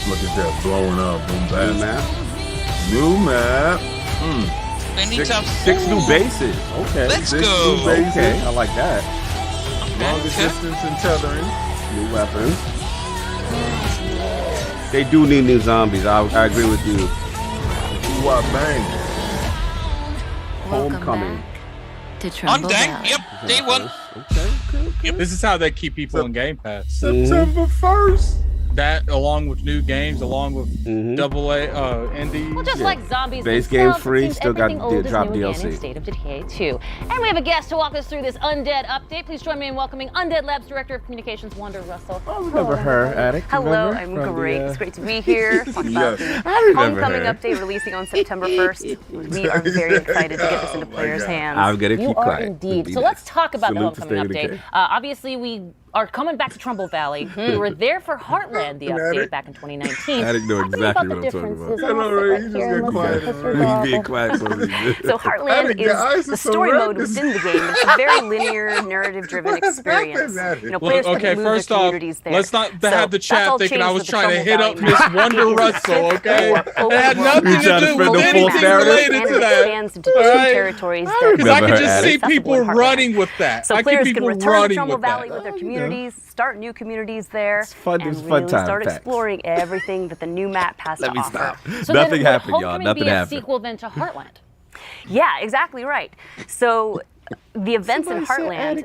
Look at that blowing up. Boom, New bam. map. New map. They need to have Six new bases. Okay. Let's Six go. new bases. Okay, I like that. Longer Okay. distance and tethering. New weapons. They do need new zombies. I agree with you. What bang? Homecoming. To I'm Trumbull down. Valley. Yep, day one. Okay. This is how they keep people in Game Pass. September 1st. That, along with new games, along with AA indies. Well, just like zombies Base themselves, game free, it seems still got everything old is drop new again DLC. in State of Decay 2. And we have a guest to walk us through this Undead update. Please join me in welcoming Undead Labs Director of Communications, Wanda Russell. I remember her, Addict. Hello, Remember? I'm From great. the, It's great to be here. Talk about Yes. the I remember Homecoming her. update releasing on September 1st. We are very excited to get this into players' hands. I'm gonna You keep are quiet. indeed. Be So nice. let's talk about Salute the to Homecoming State of update. Decay. Obviously, we are coming back to Trumbull Valley. We were there for Heartland, the update back in 2019. Addict know Talk to me exactly about what the I'm talking about. differences. I know, I'll sit right? right You just here and get listen quiet. to this He's resolve. being quiet for me. So Heartland The eyes is are the so story red. mode within the game. It's a very linear, narrative-driven experience. You know, players Okay, can move first their off, communities there. let's not So have the that's chat all thinking I changed was with the trying to Trumbull hit up Valley Miss map. Wonder It is Russell, fit okay? for It open had world nothing You trying to to do spread with the full anything narrative? related and to it that. expands into two Alright. territories that Because I Remember can her, just see Addict. people running with that. So I players see can people return to running Trumbull with Valley that. with their communities, start new communities there, It's fun- and it's fun really time start facts. exploring everything that the new map has Let to me offer. stop. So Nothing then, happened, would y'all. Homecoming Nothing be a happened. sequel then to Heartland? Yeah, exactly right. So the events in Heartland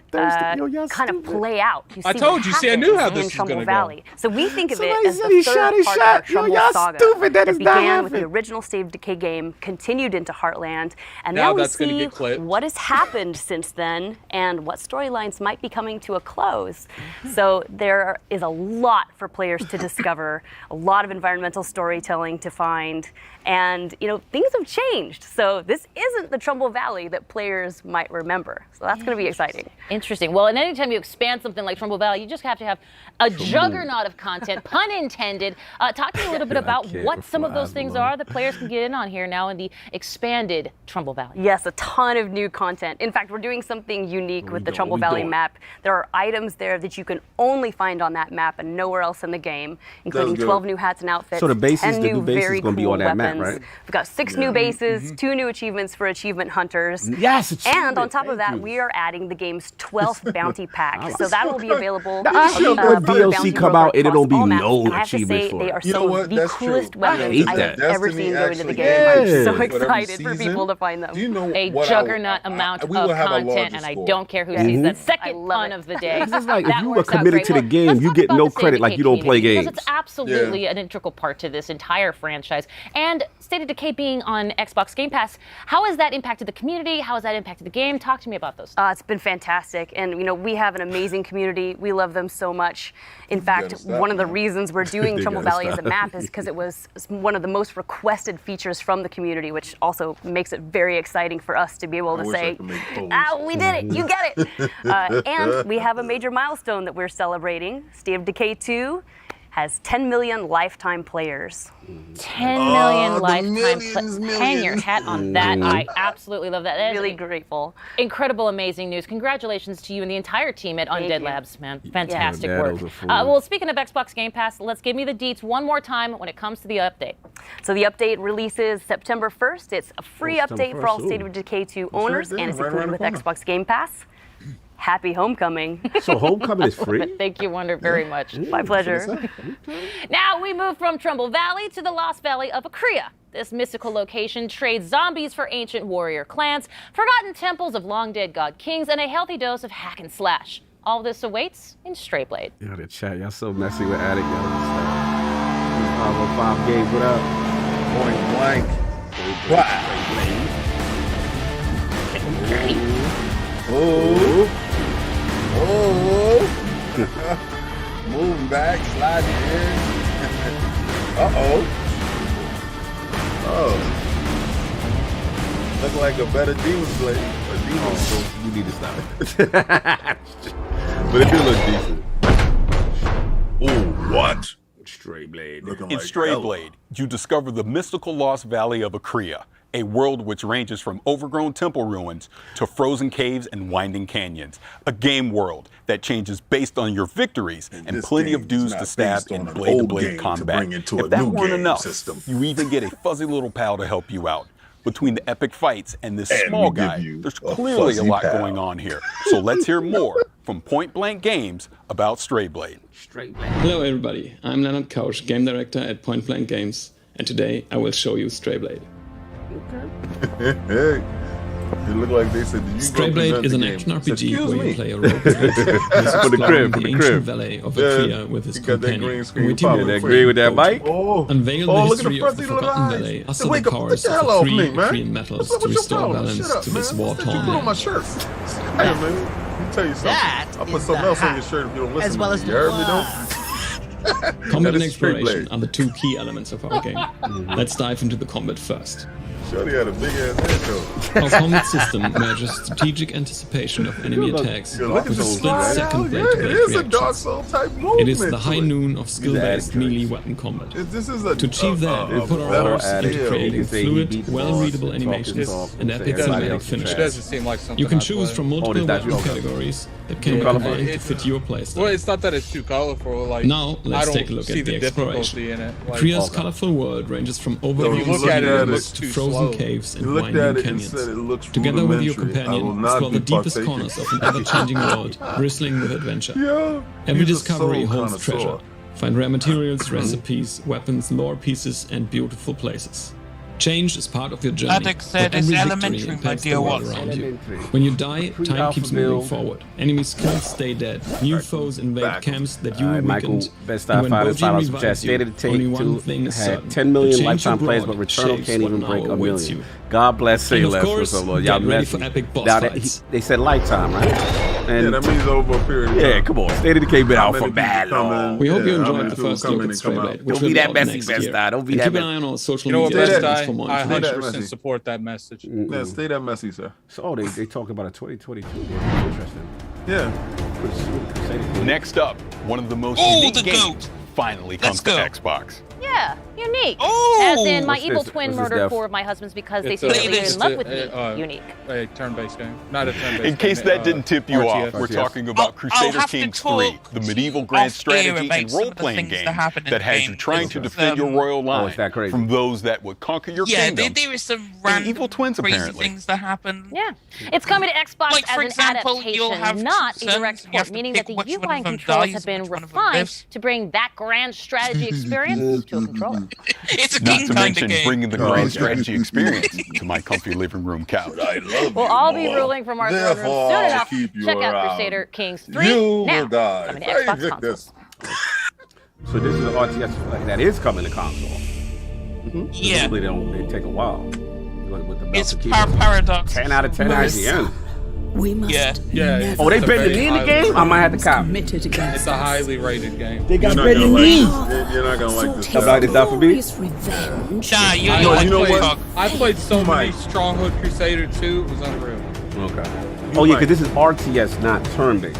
kind of play out. You see I told you, see, I knew how this was Trumbull gonna Valley. go. So we think of it as the third part of our Trumbull saga that began with the original State of Decay game, continued into Heartland, and now we see what has happened since then and what storylines might be coming to a close. So there is a lot for players to discover, a lot of environmental storytelling to find, and things have changed. So this isn't the Trumbull Valley that players might remember. So that's going to be exciting. Interesting. Well, and anytime you expand something like Trumbull Valley, you just have to have a juggernaut of content, pun intended. Talk to me a little bit about what some of those things are that players can get in on here now in the expanded Trumbull Valley. Yes, a ton of new content. In fact, we're doing something unique with the Trumbull Valley map. There are items there that you can only find on that map and nowhere else in the game, including 12 new hats and outfits, so the bases, 10 the new bases very is going to be cool on that weapons. map, right? We've got 6 new bases, 2 new achievements for achievement hunters. Yes, and on top of that, we are adding the game's 12th bounty pack. So that will be available. I hate when DLC come out and it don't be no and I have to achievements say, for they it. are some of the coolest weapons I have ever seen go into the game. Yes. I'm so excited for people to find them. A juggernaut amount of content, and I don't care who sees that second pun of the day. It's like if you were committed to the game, you get no credit like you don't play games. Because it's absolutely an integral part to this entire franchise. And State of Decay being on Xbox Game Pass, how has that impacted the community? How has that impacted the game? Talk to me about those. It's been fantastic, and we have an amazing community. We love them so much. In fact, one of the reasons we're doing Trumbull Valley as a map is because it was one of the most requested features from the community, which also makes it very exciting for us to be able to say, we did it, you get it. And we have a major milestone that we're celebrating. State of Decay 2 has 10 million lifetime players. 10 million lifetime players. Hang your hat on that. I absolutely love that. That really grateful. Incredible, amazing news. Congratulations to you and the entire team at Undead Labs, man. Fantastic work. Well, speaking of Xbox Game Pass, let's give me the deets one more time when it comes to the update. So the update releases September 1st. It's a free update for all State of Decay 2 owners, and it's included with Xbox Game Pass. Happy homecoming. So homecoming is free? Thank you, Wonder, very much. My pleasure. Now we move from Trumbull Valley to the Lost Valley of Akria. This mystical location trades zombies for ancient warrior clans, forgotten temples of long-dead god kings, and a healthy dose of hack and slash. All this awaits in Stray Blade. Yo, the chat, y'all so messy with Addict, yo. 505 games, what up? Point blank. Wow. Oh. Moving back, sliding in. Look like a better Demon's Blade. So you need to stop it. But it do look decent. Oh, what? Stray Blade. In Stray Blade, you discover the mystical Lost Valley of Akria, a world which ranges from overgrown temple ruins to frozen caves and winding canyons. A game world that changes based on your victories and plenty of dudes to stab in blade-to-blade combat. If that weren't enough, you even get a fuzzy little pal to help you out. Between the epic fights and this small guy, there's clearly a lot going on here. So let's hear more from Point Blank Games about Stray Blade. Hello everybody, I'm Leonard Kausch, Game Director at Point Blank Games, and today I will show you Stray Blade. Hey. It looked like they said, Stray Blade is an action RPG where you play a rogue for the ancient valley of Akria with his companion. That green with that bike? Unveil the history of the Forgotten Valley, hustle the powers of the three Akrian metals to restore balance to this war-torn land. Hey, man, let me tell you something. I'll put something else on your shirt if you don't listen to me. You heard me, though? Combat and exploration are the two key elements of our game. Let's dive into the combat first. Shorty had a big ass head though. Our combat system merges strategic anticipation of enemy attacks with a split-second blade-to-blade reaction. It is the high noon of skill-based melee weapon combat. To achieve that, we put our hours into creating fluid, well-readable animations and epic cinematic finishes. You can choose from multiple weapon categories that can be combined to fit your playstyle. Well, it's not that it's too colorful. Like, now, let's take a look at the exploration. Akria's colorful world ranges from overgrown cities to frozen caves and winding canyons. Together with your companion, explore the deepest corners of an ever-changing world, bristling with adventure. Every discovery holds treasure. Find rare materials, recipes, weapons, lore pieces, and beautiful places. Change is part of your journey. Addict said but it's every elementary, victory my impacts dear the world Watson. around you. When you die, time keeps moving forward. Enemy skills stay dead. New foes invade camps that you weakened. Best And when Fighters Boji Final revives Chat you, State of the only Take one 2 thing is had certain. 10 million The change lifetime you plays, brought but Returnal shapes can't what even now break a awaits million. you. God bless Say And of Less for course, so long. Y'all get ready messy. for epic boss Now fights. they said lifetime, right? And Yeah, that means over a period of time. yeah, come on. State of Decay been How out for many bad people come long. in? We hope you Yeah, how enjoyed many the people first come look in at and come Stray out? Blade, which Don't will be be that out messy, next Best year. Eye. Don't be And that keep an messy. eye on our social You know what, media Best pages Eye? for more I information. 100% support that message. Yeah, stay that messy, sir. So they talked about a 2022 game. Interesting. Yeah. Next up, one of the most Oh, unique the games goat. finally comes to Xbox. Yeah, unique. Oh! As in, my What's evil this? twin What's this, murdered Def? 4 of my husbands because they It's secretly a- were in love with me. Unique. A turn-based game. Not a turn-based In case game, that didn't tip you RTS. off, we're talking about Crusader Kings 3, the medieval grand strategy and role-playing game that has you trying to defend your royal line from those that would conquer your Yeah, kingdom. there is some random evil twins, crazy apparently. things that happen. Yeah. It's coming to Xbox Like, as for an example, you'll adaptation, have not two a direct sons, and you have port, to meaning pick that the which one UI of them controls dies have been and which one of them refined lives. to bring that grand strategy experience to a controller. It's a Not king to kind mention of game. bringing the grand strategy experience to my comfy living room couch. We'll all be ruling from our throne room Therefore, soon I'll enough. keep you Check out around. Crusader Kings 3 You now. will die. Coming to Hey, Xbox Victor. consoles. So this is an RTS that is coming to console. Yeah. They take a while. With the It's keyboard. paradox. 10 out of 10 IGN. We must Yeah. Oh, they bending me in the game? I might have to copy. It's a highly rated game. They got better than me. You're not gonna like this. How about this stuff for me? Nah, you know what? I played so many Stronghold Crusader 2. It was unreal. Okay. Oh yeah, because this is RTS, not turn-based.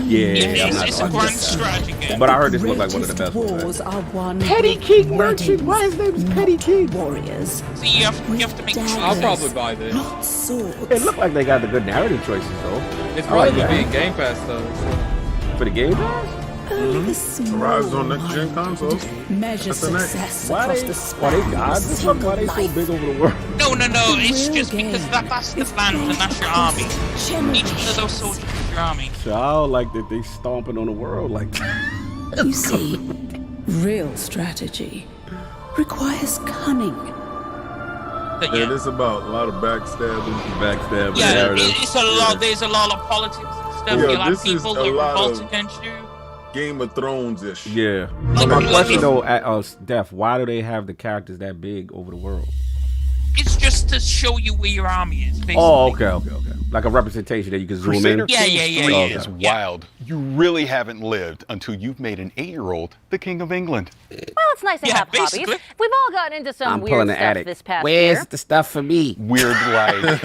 Yeah, I'm not it's a grand strategy game. But I heard this looked like one of the best ones. Wars are won. Petty King Merchant. Why his name is Petty King? Warriors. So you have to make choices. I'll probably buy this. It looked like they got the good narrative choices though. It's I like probably that. being Game Pass though. So. For the Game Pass? Horizon on next gen consoles. Measure That's the next. success Why across they? the Why they span gods? of Why they so life. big over the world? No, it's just because that's the plan with the national army. Each one of those soldiers is your army. Child, like that they stomping on the world like. You see, real strategy requires cunning. Yeah, this about a lot of backstabbing. Yeah, it's a lot. There's a lot of politics and stuff. Yo, You'll have this is people a that lot revolt of- against you. Game of Thrones-ish. Yeah. So my question though, Steph, why do they have the characters that big over the world? It's just to show you where your army is. Basically. Oh, okay. Like a representation that you can zoom Crusader in. Kings 3 Okay. is wild. You really haven't lived until you've made an 8-year-old the King of England. Well, it's nice to have hobbies. We've all gotten into some I'm weird pulling the stuff attic. this past Where's year. the stuff for me? Weird, like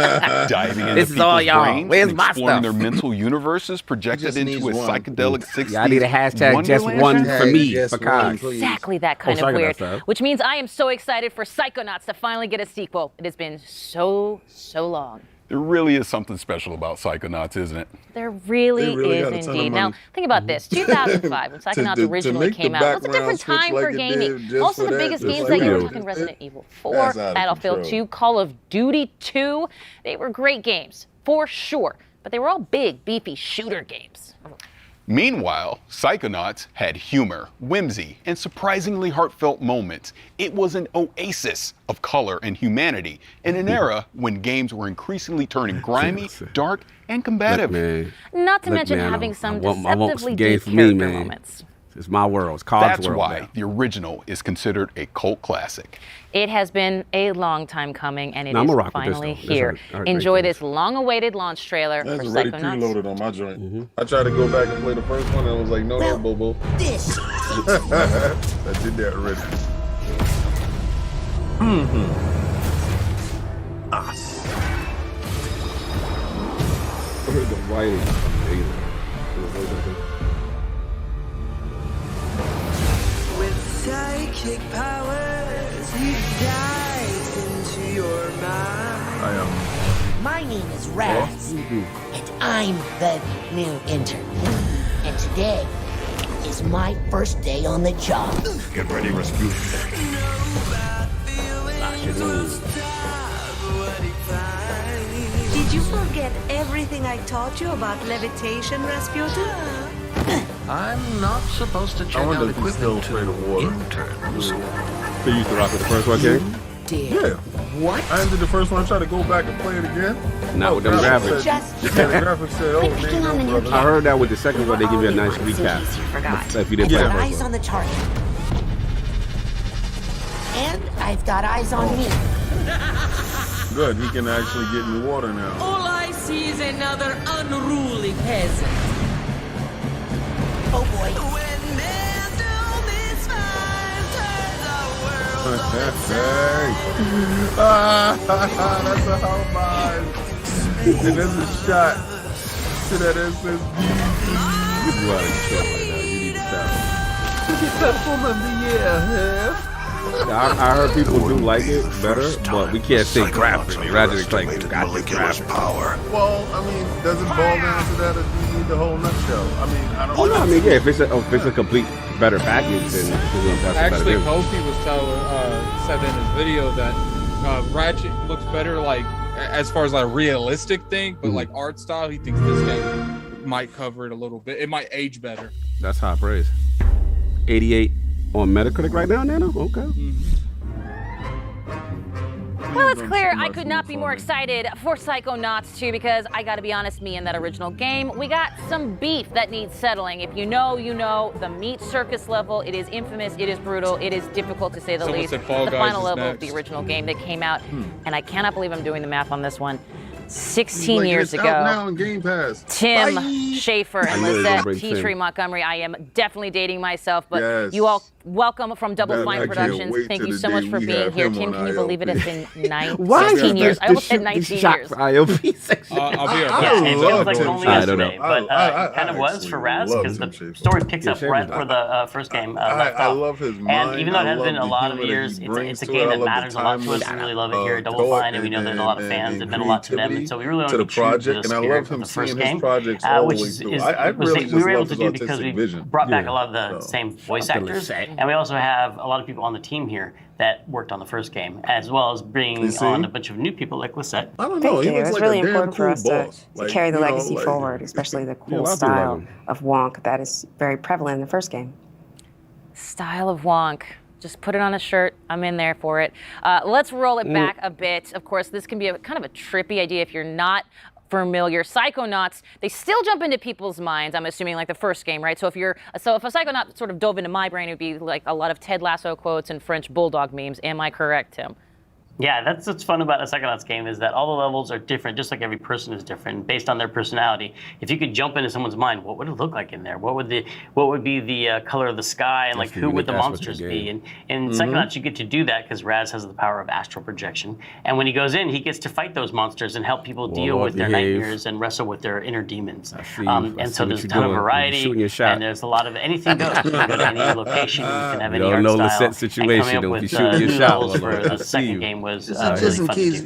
diving into This is people's all y'all. brains Where's and my exploring stuff? their mental universes projected just into needs a one. psychedelic 60s Yeah, I need a hashtag just wonderland? one for me Just for one, Kai. please. Exactly that kind Oh, of Psychonauts, weird. huh? Which means I am so excited for Psychonauts to finally get a sequel. It has been so long. There really is something special about Psychonauts, isn't it? There really, They really is got a ton of indeed. Now, money. think about this. 2005, when Psychonauts to originally make the came out, it was a background different switch time like for it gaming. did just Most of for the that, biggest just games like that year, we're that. talking Resident Evil 4, That's out of Battlefield control. 2, Call of Duty 2. They were great games, for sure. But they were all big, beefy shooter games. Meanwhile, Psychonauts had humor, whimsy, and surprisingly heartfelt moments. It was an oasis of color and humanity in an era when games were increasingly turning grimy, dark, and combative. Not to mention having some I want deceptively some deep games for me, character man. moments. It's my world. It's Cog's That's world. why now. the original is considered a cult classic. It has been a long time coming, and it Now, I'ma is rock with this, finally though. This here. are great Enjoy games. this long-awaited launch trailer That's for already Psychonauts. preloaded on my joint. I tried to go back and play the first one, and I was like, no, Bobo. This. I did that already. The writing. With psychic powers, he dives into your mind. I am. My name is Raz, and I'm the new intern. And today is my first day on the job. Get ready, Rasputin. Did you forget everything I taught you about levitation, Rasputin? I'm not supposed to I check wonder out if he's still equipment afraid of water. interns. So you used to rock with the first one, King? did. Yeah. What? I ended the first one. I tried to go back and play it again. Not with them graphics. The graphics said, "Oh, man, no, brother." I heard that with the second one, they give you a nice recap. If you didn't play the first Eyes one. on the target. And I've got eyes on me. Good. He can actually get in the water now. All I see is another unruly peasant. Oh boy. When men do misfire, turn the world That's a hell mine. And there's a shot to that SSD. You are shit right now. You need to stop. Get that from under I heard people do like it better, but we can't say graphics. Rather than like got the graphics. Well, I mean, does it boil down to that, or do you need the whole nutshell? I mean, I don't know. Oh no, I mean, yeah, if it's a complete better package, then that's Actually, a better Kofi was said in his video that Ratchet looks better, like as far as like a realistic thing, but like art style, he thinks this game might cover it a little bit. It might age better. That's high praise. 88 on Metacritic right now, Nano? Okay. Well, it's clear I could not be more excited for Psychonauts 2 because I gotta be honest, me and that original game, we got some beef that needs settling. If you know, you know. The meat circus level, it is infamous, it is brutal, it is difficult to say the least. The final level of the original game that came out, and I cannot believe I'm doing the math on this one. 16 years ago, now in Game Pass. Tim Schafer and Lisette Petrie Montgomery. I am definitely dating myself, but you all welcome from Double Fine Productions. Thank you so much for being here. Tim, can you believe it has been 16 years? I almost said 19 years. IOP section. I'll be Yeah, it feels like only I don't know. yesterday, but it kind of was for Raz because the story picks up right where the first game left I off. love his mind. And even though it has I been a love lot the of humor years, that he it's brings a to game it. I that love the matters a lot to us. We really love it here at Double Fine, and we know there's a lot of fans that meant a lot to them, and so we really want to be true to the spirit of the first game, which is we were able to do because we brought back a lot of the same voice actors, and we also have a lot of people on the team here that worked on the first game, as well as bringing on a bunch of new people like Lisette. I don't know. Thank you. It was like really a damn important for cool us boss. to carry the legacy forward, especially the cool style of Wonk that is very prevalent in the first game. Style of Wonk. Just put it on a shirt. I'm in there for it. Let's roll it back a bit. Of course, this can be a kind of a trippy idea if you're not familiar. Psychonauts, they still jump into people's minds, I'm assuming, like the first game, right? So if a Psychonaut sort of dove into my brain, it would be like a lot of Ted Lasso quotes and French Bulldog memes. Am I correct, Tim? Yeah, that's what's fun about a Psychonauts game is that all the levels are different, just like every person is different, based on their personality. If you could jump into someone's mind, what would it look like in there? What would be the color of the sky, and like who would the monsters be? And in Psychonauts, you get to do that because Raz has the power of astral projection. And when he goes in, he gets to fight those monsters and help people deal with their nightmares and wrestle with their inner demons. And so there's a ton of variety, and there's a lot of anything goes. You can go to any location, you can have any art style. Situation, and coming up with new levels for the second game was just in case,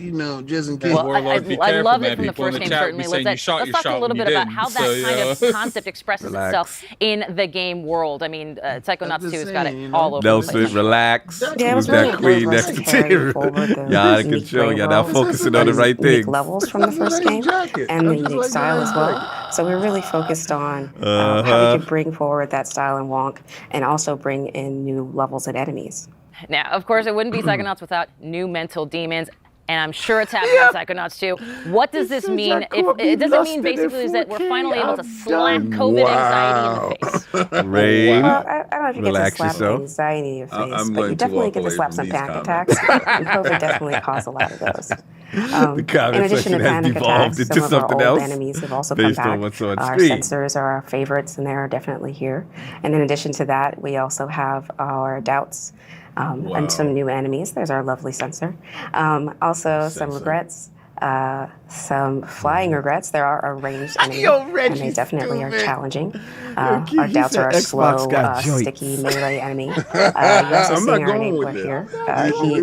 just in case. Well, I love it from the first game, certainly. Let's talk a little bit about how that kind of concept expresses itself in the game world. I mean, Psychonauts 2 has got it all over the place. Relax. Yeah, it was that really queen next to Tim. Y'all out of control. Y'all not focusing on the right thing. Levels from the first game and the unique style as well. So we're really focused on how we can bring forward that style in Wonk and also bring in new levels and enemies. Now, of course, it wouldn't be Psychonauts without new mental demons, and I'm sure it's happening in Psychonauts 2. What does this mean? It doesn't mean basically that we're finally able to slap COVID anxiety in the face. Rain, well, I don't know if you get to slap anxiety in your face, but you definitely get to slap some panic attacks, and COVID definitely caused a lot of those. In addition to panic attacks, some of our old enemies have also come back. Our sensors are our favorites, and they're definitely here. And in addition to that, we also have our doubts. And some new enemies. There's our lovely sensor. Also, some regrets, some flying regrets. There are ranged enemies, and they definitely are challenging. Our doubts are a slow, sticky melee enemy. You also see our enabler here. He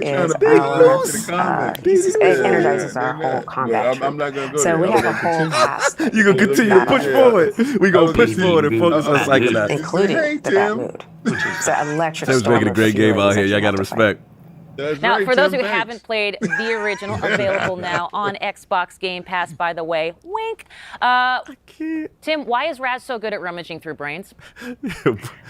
is it energizes our whole combat tree. So we have a whole cast. You're going to continue to push forward. We're going to push forward and focus on Psychonauts. Including the bad mood. It's an electric Tim's making a great game out here. Y'all got to respect. Now, for those who haven't played the original, available now on Xbox Game Pass, by the way, wink. Tim, why is Raz so good at rummaging through brains?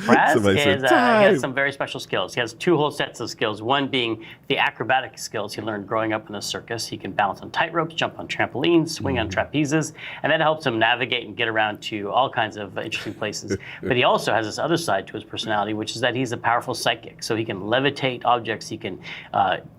Raz has some very special skills. He has two whole sets of skills, one being the acrobatic skills he learned growing up in a circus. He can balance on tightropes, jump on trampolines, swing on trapezes, and that helps him navigate and get around to all kinds of interesting places. But he also has this other side to his personality, which is that he's a powerful psychic. So he can levitate objects, he can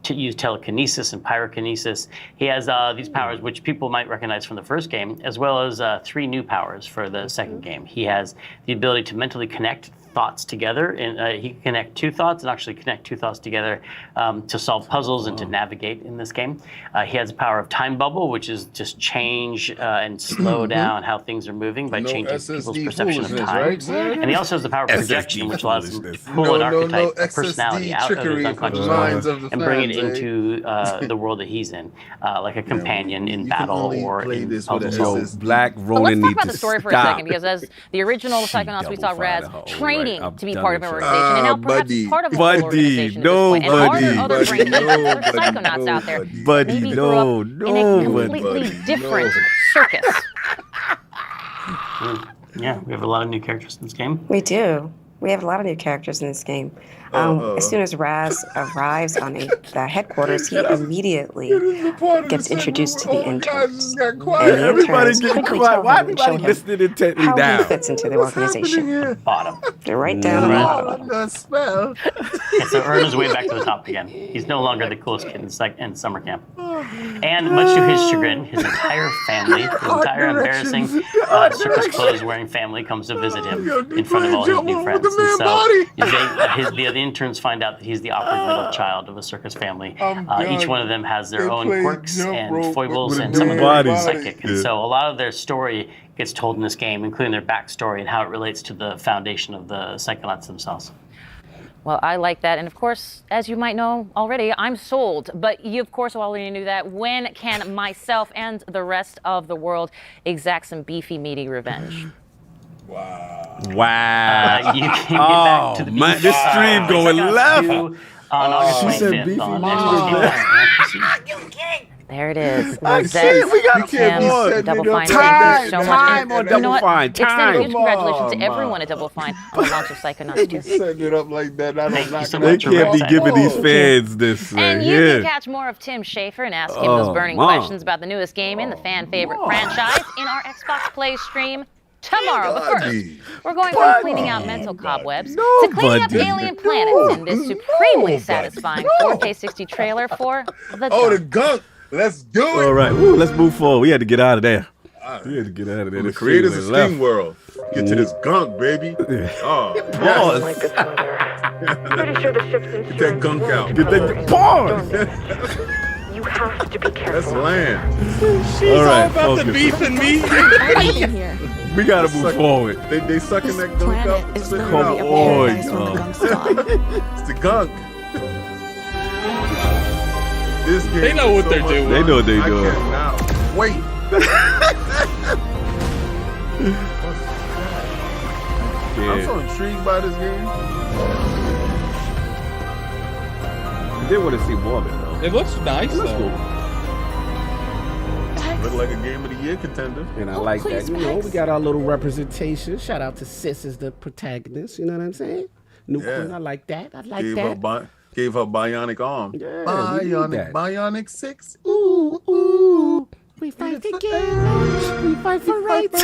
use telekinesis and pyrokinesis. He has these powers which people might recognize from the first game, as well as 3 new powers for the second game. He has the ability to mentally connect thoughts together, and he can connect 2 thoughts and actually connect 2 thoughts together to solve puzzles and to navigate in this game. He has the power of time bubble, which is just change and slow down how things are moving by changing people's perception of time. Right, and he also has the power of projection, which allows him to pull an archetype of personality out of his unconscious mind and bring it into the world that he's in, like a companion in battle or in puzzles. Black But Ronan let's talk about the story for a second, because as the original Psychonauts, we saw Raz training to be part of an organization, and now perhaps he's part of a whole organization at this point. And are there other brain Psychonauts out there? Maybe grew up in a completely different circus. Yeah, we have a lot of new characters in this game. We do. We have a lot of new characters in this game. As soon as Raz arrives on the headquarters, he immediately gets introduced to the interns. And the Everybody interns getting quickly quiet. tell Why him and show everybody him listening intently how down? he fits into the organization. Bottom. They're right down the bottom. The spell. Yeah, so Ern is way back to the top again. He's no longer the coolest kid in summer camp. And much to his chagrin, his entire family, his entire embarrassing circus clothes wearing family comes to visit him in front of all his new friends. And so the interns find out that he's the awkward middle child of a circus family. Each one of them has their own quirks and foibles, and some of them are psychic. And so a lot of their story gets told in this game, including their backstory and how it relates to the foundation of the Psychonauts themselves. Well, I like that. And of course, as you might know already, I'm sold. But you, of course, already knew that. When can myself and the rest of the world exact some beefy, meaty revenge? Wow. You can get back to the man, this stream going left. On August 25th on Xbox Game Pass. There it is. I can't. We got Double Fine. Time, Thank you so time much. on Double Fine. Extended huge Time. congratulations to everyone at Double Fine on the launch of Psychonauts 2. Set it up like that. I don't knock They can't be giving these fans this. And you can catch more of Tim Schafer and ask him those burning questions about the newest game in the fan favorite franchise in our Xbox Play stream tomorrow. But first, we're going from cleaning out mental cobwebs to cleaning up alien planets in this supremely satisfying 4K 60 trailer for The Oh, the Gunk. gunk. Let's do it. All right, woo, let's move forward. We had to get out of there. We had to get out of there. The creators of Steam World. Get to this gunk, baby. Oh, pause. Pretty sure the ship's in. Get that gunk out. Get that pause. You have to be careful. That's land. She's all right, all about the beef and meat. We gotta move forward. They sucking that gunk up. Come on, It's the gunk. This game They know what is they're much doing. fun. They know what they're I doing. cannot wait. I'm so intrigued by this game. I did want to see more of it though. It looks nice It looks though. cool. Look like a game of the year contender. And I like that. You know, we got our little representation. Shout out to Sis as the protagonist. You know what I'm saying? New Queen. I like that. I like that. Gave her bionic arm. Yeah, we need that. Bionic 6. Ooh, ooh. We fight together. We fight for rights.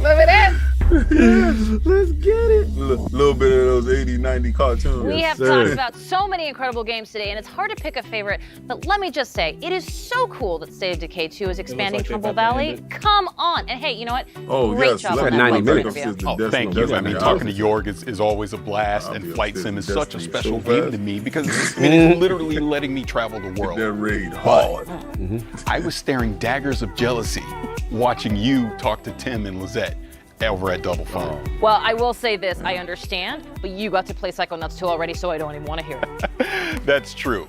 Live it in. Let's get it. Little bit of those 80, 90 cartoons. We have talked about so many incredible games today, and it's hard to pick a favorite, but let me just say, it is so cool that State of Decay 2 is expanding Trumbull Valley. Come on. And hey, you know what? Great job on that 90 minutes. minutes. Oh, thank you. I mean, talking to Jorg is always a blast, and Flight Sim is such a special game to me because it is literally letting me travel the world. That raid hard. I was staring daggers of jealousy watching you talk to Tim and Lizette over at Double Fine. Well, I will say this, I understand, but you got to play Psychonauts 2 already, so I don't even want to hear it. That's true.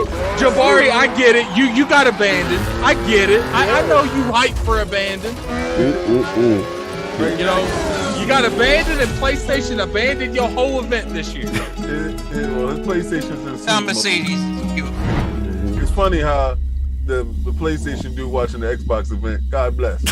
what, Jabari, I get it. You got abandoned. I get it. I know you hype for abandoned. You know, You got abandoned, and PlayStation abandoned your whole event this year. Well, his PlayStation's Now Mercedes. It's funny how the PlayStation dude watching the Xbox event. God bless.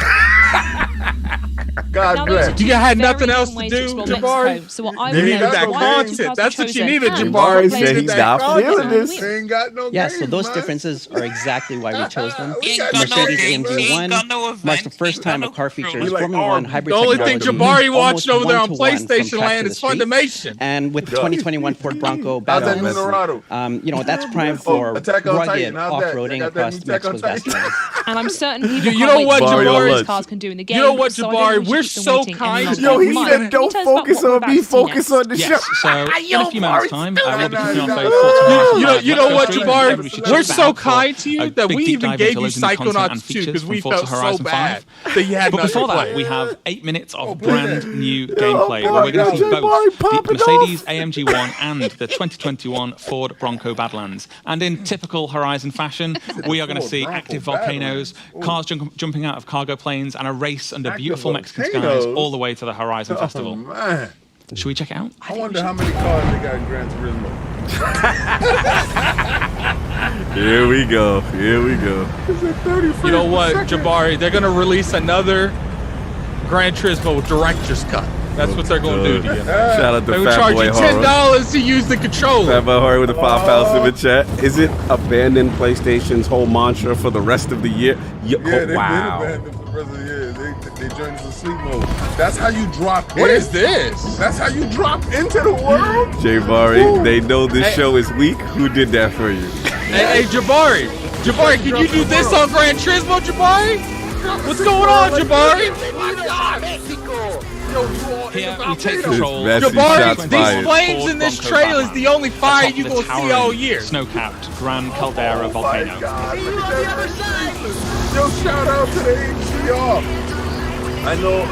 God bless. You had nothing else to do, Jabari. So what I You needed would that know is content. That's what you needed, Jabari Jabari. said he's not feeling this. They ain't got no Yeah, games, so those man. differences are exactly why we chose them. He ain't got no Mercedes games, he AMG ain't got no 1 event, marks the he first ain't got time no a car features control. Formula 1 hybrid The only thing technology, Jabari watched almost over there on 1-to-1 from PlayStation track Land to is the street. Funimation. And with the 2021 Ford Bronco How's that Badlands, Colorado? you know, that's primed for Attack on rugged Titan, how's that? off-roading Got that across new Attack on Mexico's Titan? vast lands. And I'm certain people You can't know wait what, to see Jabari? what these cars can do in the game. You know what, so I don't Jabari? think we We're should keep so them waiting any kind. longer. Yo, he Mike, said can you don't tell us about focus what we're on about me, to see focus next? on the show. Yes, so in a few moments' time, I will be putting on both Forza You Horizon. know what, We should Jabari? check We're it so out for kind to you a that big we deep even dive gave into you loads of new content and Psychonauts 2 features because from we Forza felt so Horizon bad 5. that you had But nothing before to that, play. we have 8 minutes of play brand that. new gameplay where we're going to see both the Mercedes AMG 1 and the 2021 Ford Bronco Badlands. And in typical Horizon fashion, we are going to see active volcanoes, cars jumping out of cargo planes, and a race under beautiful Mexican skies all the way to the Horizon Festival. Man. Should we check it out? I wonder how many cars they got in Gran Turismo. Here we go. Here we go. You know what, Jabari? They're going to release another Gran Turismo Director's Cut. That's what they're going to do to you. Shout out to They're going Fat to charge Boy you Horror. $10 to use the controller. Fat Boy Horror with a £5 super chat. Is it abandon PlayStation's whole mantra for the rest of the year? Wow. They've been abandoned for the rest of the year. They joined us in sleep mode. That's how you drop in. What is this? That's how you drop into the world. Jay Vari, they know this show is weak. Who did that for you? Hey, Jabari. Jabari, can you do this on Gran Turismo, Jabari? What's going on, Jabari? Here we take control. Jabari, these flames in this trailer is the only fire you're going to see all year. Snow-capped Gran Caldera volcano. Yo, shout out to the HDR. I know if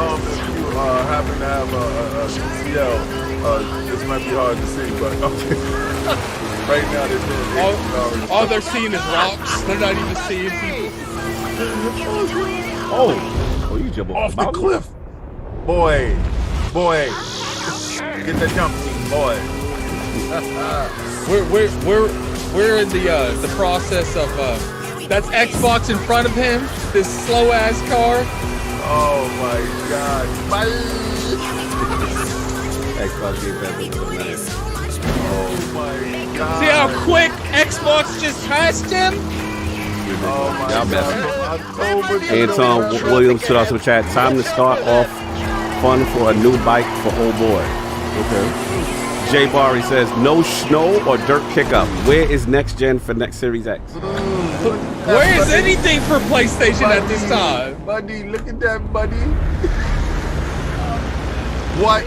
you happen to have a CL, this might be hard to see, but right now they're doing HDR. All they're seeing is rocks. They're not even seeing people. Oh, you jump off the cliff. Boy. Get the jump seat, boy. We're in the process of that's Xbox in front of him. This slow ass car. Oh my God. Xbox Game Pass is nice. Oh my God. See how quick Xbox just passed him? Oh my Y'all God. Anton Williams should also chat. Time to start off fun for a new bike for old boy. Okay. Jay Barry says no snow or dirt pickup. Where is next gen for next Series X? Where is anything for PlayStation at this time? Buddy, look at that, buddy. What?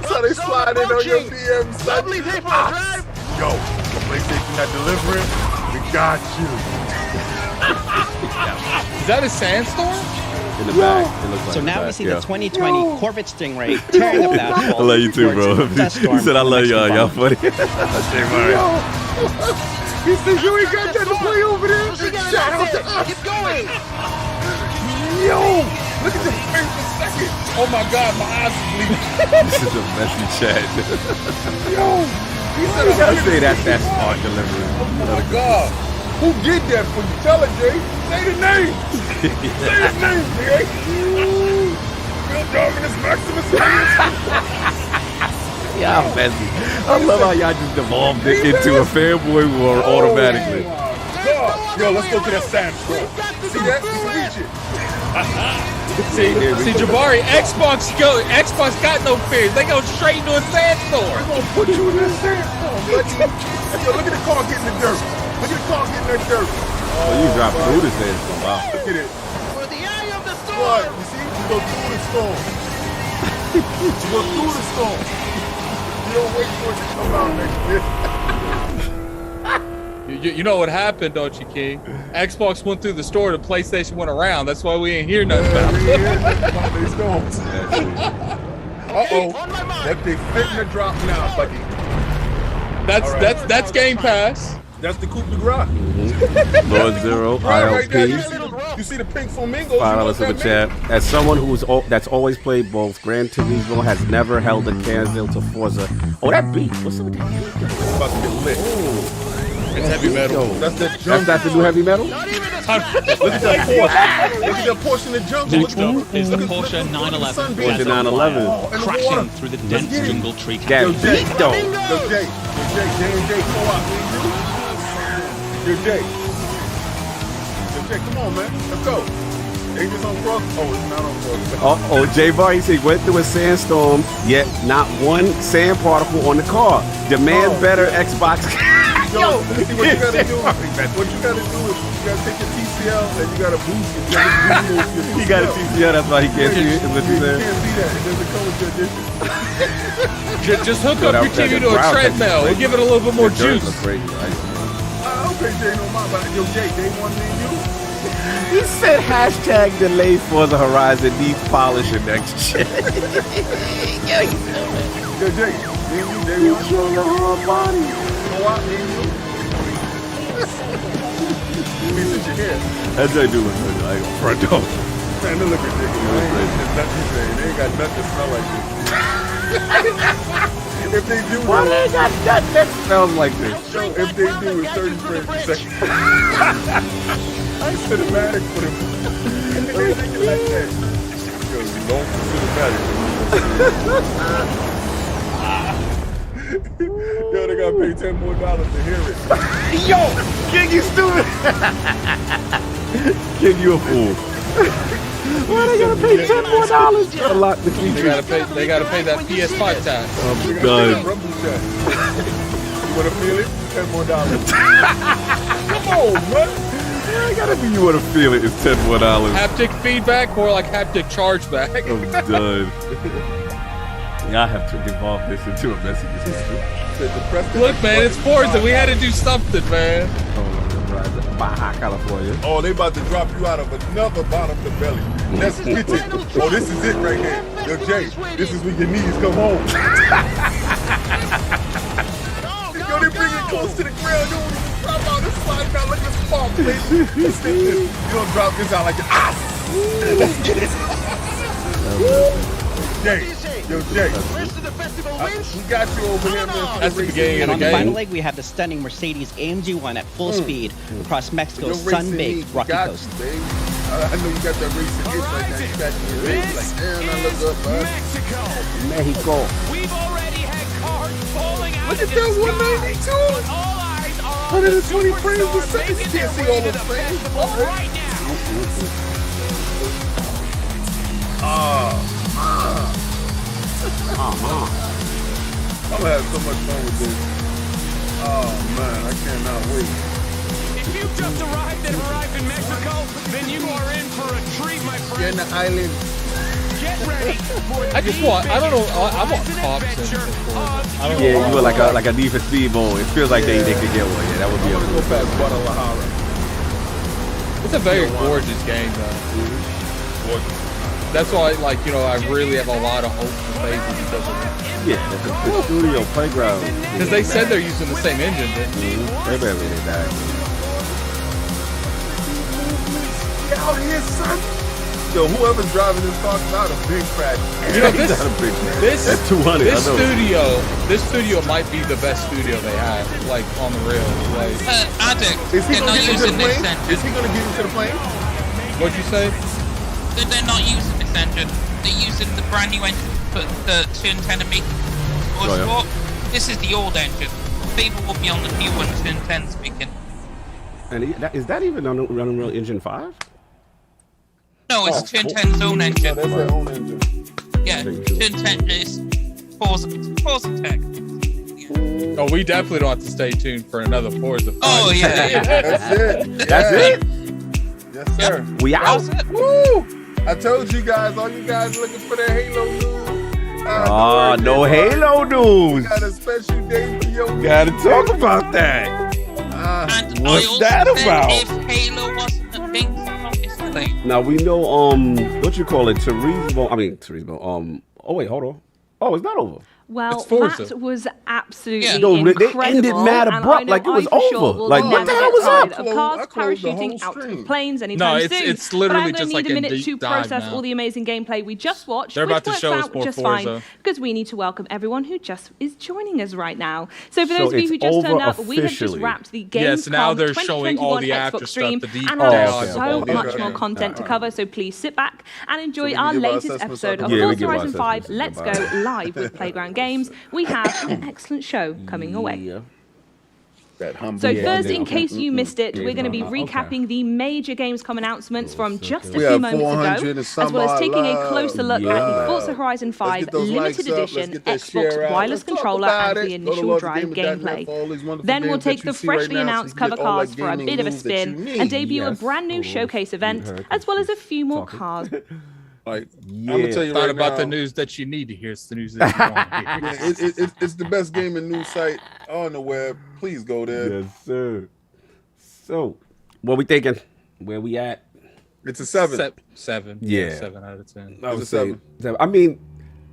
So they slide in on your DM. Lovely day for a drive. Yo, the PlayStation not delivering. We got you. Is that a sandstorm? In the back. It looks like So the now back, we see yeah. the 2020 Corvette Stingray tearing up asphalt. I love you too, bro. He said I love y'all. Y'all funny. Jay Barry. He said you ain't got that to play over there. Shout out to us. Keep going. Yo, look at the face for a second. Oh my God, my eyes are bleeding. This is a messy chat. Yo, he said You gotta say that's smart delivery. Oh my God. Who did that for you? Tell her, Jay. Say the name. Say his name, Jay. Bill Dominus Maximus. Y'all messy. I love how y'all just devolved it into a fanboy war automatically. Yo, let's go to that sandstorm. See that? You can reach it. See, Jabari, Xbox got no fears. They go straight into a sandstorm. We're gonna put you in that sandstorm, buddy. Yo, look at the car getting the dirt. Look at the car getting that dirt. Oh, you dropped through the sandstorm. Wow. Look at it. For the eye of the storm. What? You see? You go through the storm. You go through the storm. You don't wait for it to come out next year. You know what happened, don't you, King? Xbox went through the store, the PlayStation went around. That's why we ain't hear nothing about it. They storms. Uh-oh. That thing fitting the drop now, buddy. That's Game Pass. That's the Coupe de Gras. Lord Zero, Right there, ILP. you see the pink flamingos. $5 super chat. As someone that's always played both, Gran Turismo has never held a candle to Forza. Oh, that beat. What's up with that beat? It's about to get lit. It's heavy metal. That's not the new heavy metal? Look at that Porsche. Look at that Porsche in the jungle. Next up is the Porsche 911. Porsche 911. Crashing through the dense jungle tree Yo, Jay, Yo, J and J, co-op. Yo, Jay, come on, man. Let's go. Ain't this on cross? Oh, it's not on cross. Oh, Jay Var, he said, went through a sandstorm, yet not one sand particle on the car. Demand better Xbox. Yo, see what you gotta do. What you gotta do is you gotta take your TCL and you gotta boost it. He got a TCL, that's why he can't see it. Is what you You said. can't see that. It doesn't come with your edition. Just hook up your TV to a treadmill and give it a little bit more juice. I don't pay Jay no mind, but yo, Jay, they want me and you. He said hashtag delay Forza Horizon needs polishing next shit. Yo, Jay, me and you, they want you. Your whole body. Go out, me and you. Let me sit your head. That's what I do with like front door. Man, look at Jay. They ain't got nothing to smell like this. If they do, why they ain't got nothing that smells like this? So if they do, it's 30 frames per second. I cinematic for them. And then they make it like that. Yo, you don't cinematic. Yo, they gotta pay $10 more to hear it. Yo, King, you stupid. King, you a fool. Why they gotta pay $10 more to unlock the features? They gotta pay that PS5 tax. I'm done. You wanna feel it? $10 more. Come on, man. I gotta be you wanna feel it. It's $10 more. Haptic feedback or like haptic chargeback. I'm done. Yeah, I have to devolve this into a message. Look, man, it's Forza. We had to do something, man. Baja California. Oh, they about to drop you out of another bottom to belly. Let's get it. Oh, this is it right here. Yo, Jay, this is when your knees come home. Yo, they bring it close to the ground. You don't even drop out this slide now. Look at this fall, baby. You don't drop this out like this. Let's get it. Jay, yo, Jay. We got you over here, man. That's the beginning of the On the game. final leg, we have the stunning Mercedes AMG 1 at full speed across Mexico's sun-baked Rocky Coast. I know you got that racing itch right now. You got your race like, damn, I look up, bud. Mexico. We've already had cars falling out. Look at that 192. 120 frames per second. You can't see all the frames. Right I'm gonna have so much fun with this. Oh man, I cannot wait. If you just arrived in Mexico, then you are in for a treat, my friend. Get in the island. Get ready. I don't know. I want cops. Yeah, you look like a Need for Speed mode. It feels like they could get one. Yeah, that would be a go past Guadalajara. It's a very gorgeous game, though. Gorgeous. That's why, like, you know, I really have a lot of hope for Phases because of that. Yeah, the studio playground. Because they said they're using the same engine, didn't they? They better get that. Get out of here, son. Yo, whoever's driving this car's not a big crash. You know, He's not a big man. this That's 200. This studio might be the best studio they have, like, on the rail. Like, Addict, Is he they're gonna not get into using the this plane? engine. Is he gonna get into the plane? what'd you say? They're not using this engine. They're using the brand new engine for the 210 Sport. This is the old engine. People will be on the new one, 210 speaking. And is that even on Unreal Engine 5? No, it's 210's own engine. That's their own engine. Yeah, 210 is Forza Tech. Oh, we definitely don't have to stay tuned for another Forza. Oh, yeah. That's it. That's it? Yes, sir. We out? Woo! I told you guys, all you guys looking for that Halo news. No Halo news. We got a special day for your Gotta talk about that. And What's that about? If Halo wasn't a thing, obviously. Now we know what you call it, Turismo. Oh wait, hold on. Oh, it's not over. Well, Forza. that was absolutely they incredible. ended mad abrupt, like it was over. Like, what the hell was up? Of cars parachuting out of planes anytime No, soon. it's literally but I'm just need like a a minute deep to dive process now. all the amazing gameplay we just watched, They're which about to works show us out more just Forza. fine because we need to welcome everyone who just is joining us right now. So for So those of you it's who just turned over up, we have just officially. wrapped the Gamescom Yes, now they're showing all 2021 the Xbox after stream stuff, the deep and dive there's of so all the much other more games. content to cover. So please sit back and enjoy we our give our latest assessments episode of after Forza we Horizon give our 5. assessments. Let's go live with Playground Games. We have an excellent show coming your way. Yeah. That humble. So Yeah, first, yeah, in okay. case you missed it, we're going to be Okay. recapping the major Gamescom announcements from just a We few have moments 400 ago, and as some well as odd taking a love. closer look at the Yeah. Forza Horizon Let's 5 get those limited likes up. Let's edition get that Xbox share out. wireless Let's talk controller about and the it. Go to initial drive lordsofgaming.net gameplay. for all these wonderful Then we'll games take that the you see right freshly now, so announced you cover get all that cars for a gaming bit of a news that you spin need. and debut a Yes. brand new showcase event, as well as a few more cars. Like, Yeah. I'm gonna tell you Thought right about now, the news that you need to hear. It's the news that you want to hear. it's the best gaming news site on the web. Please go there. Yes, sir. So, what we thinking? Where we at? It's a 7. Seven. Yeah. 7 out of 10. I would It's a say 7. I mean,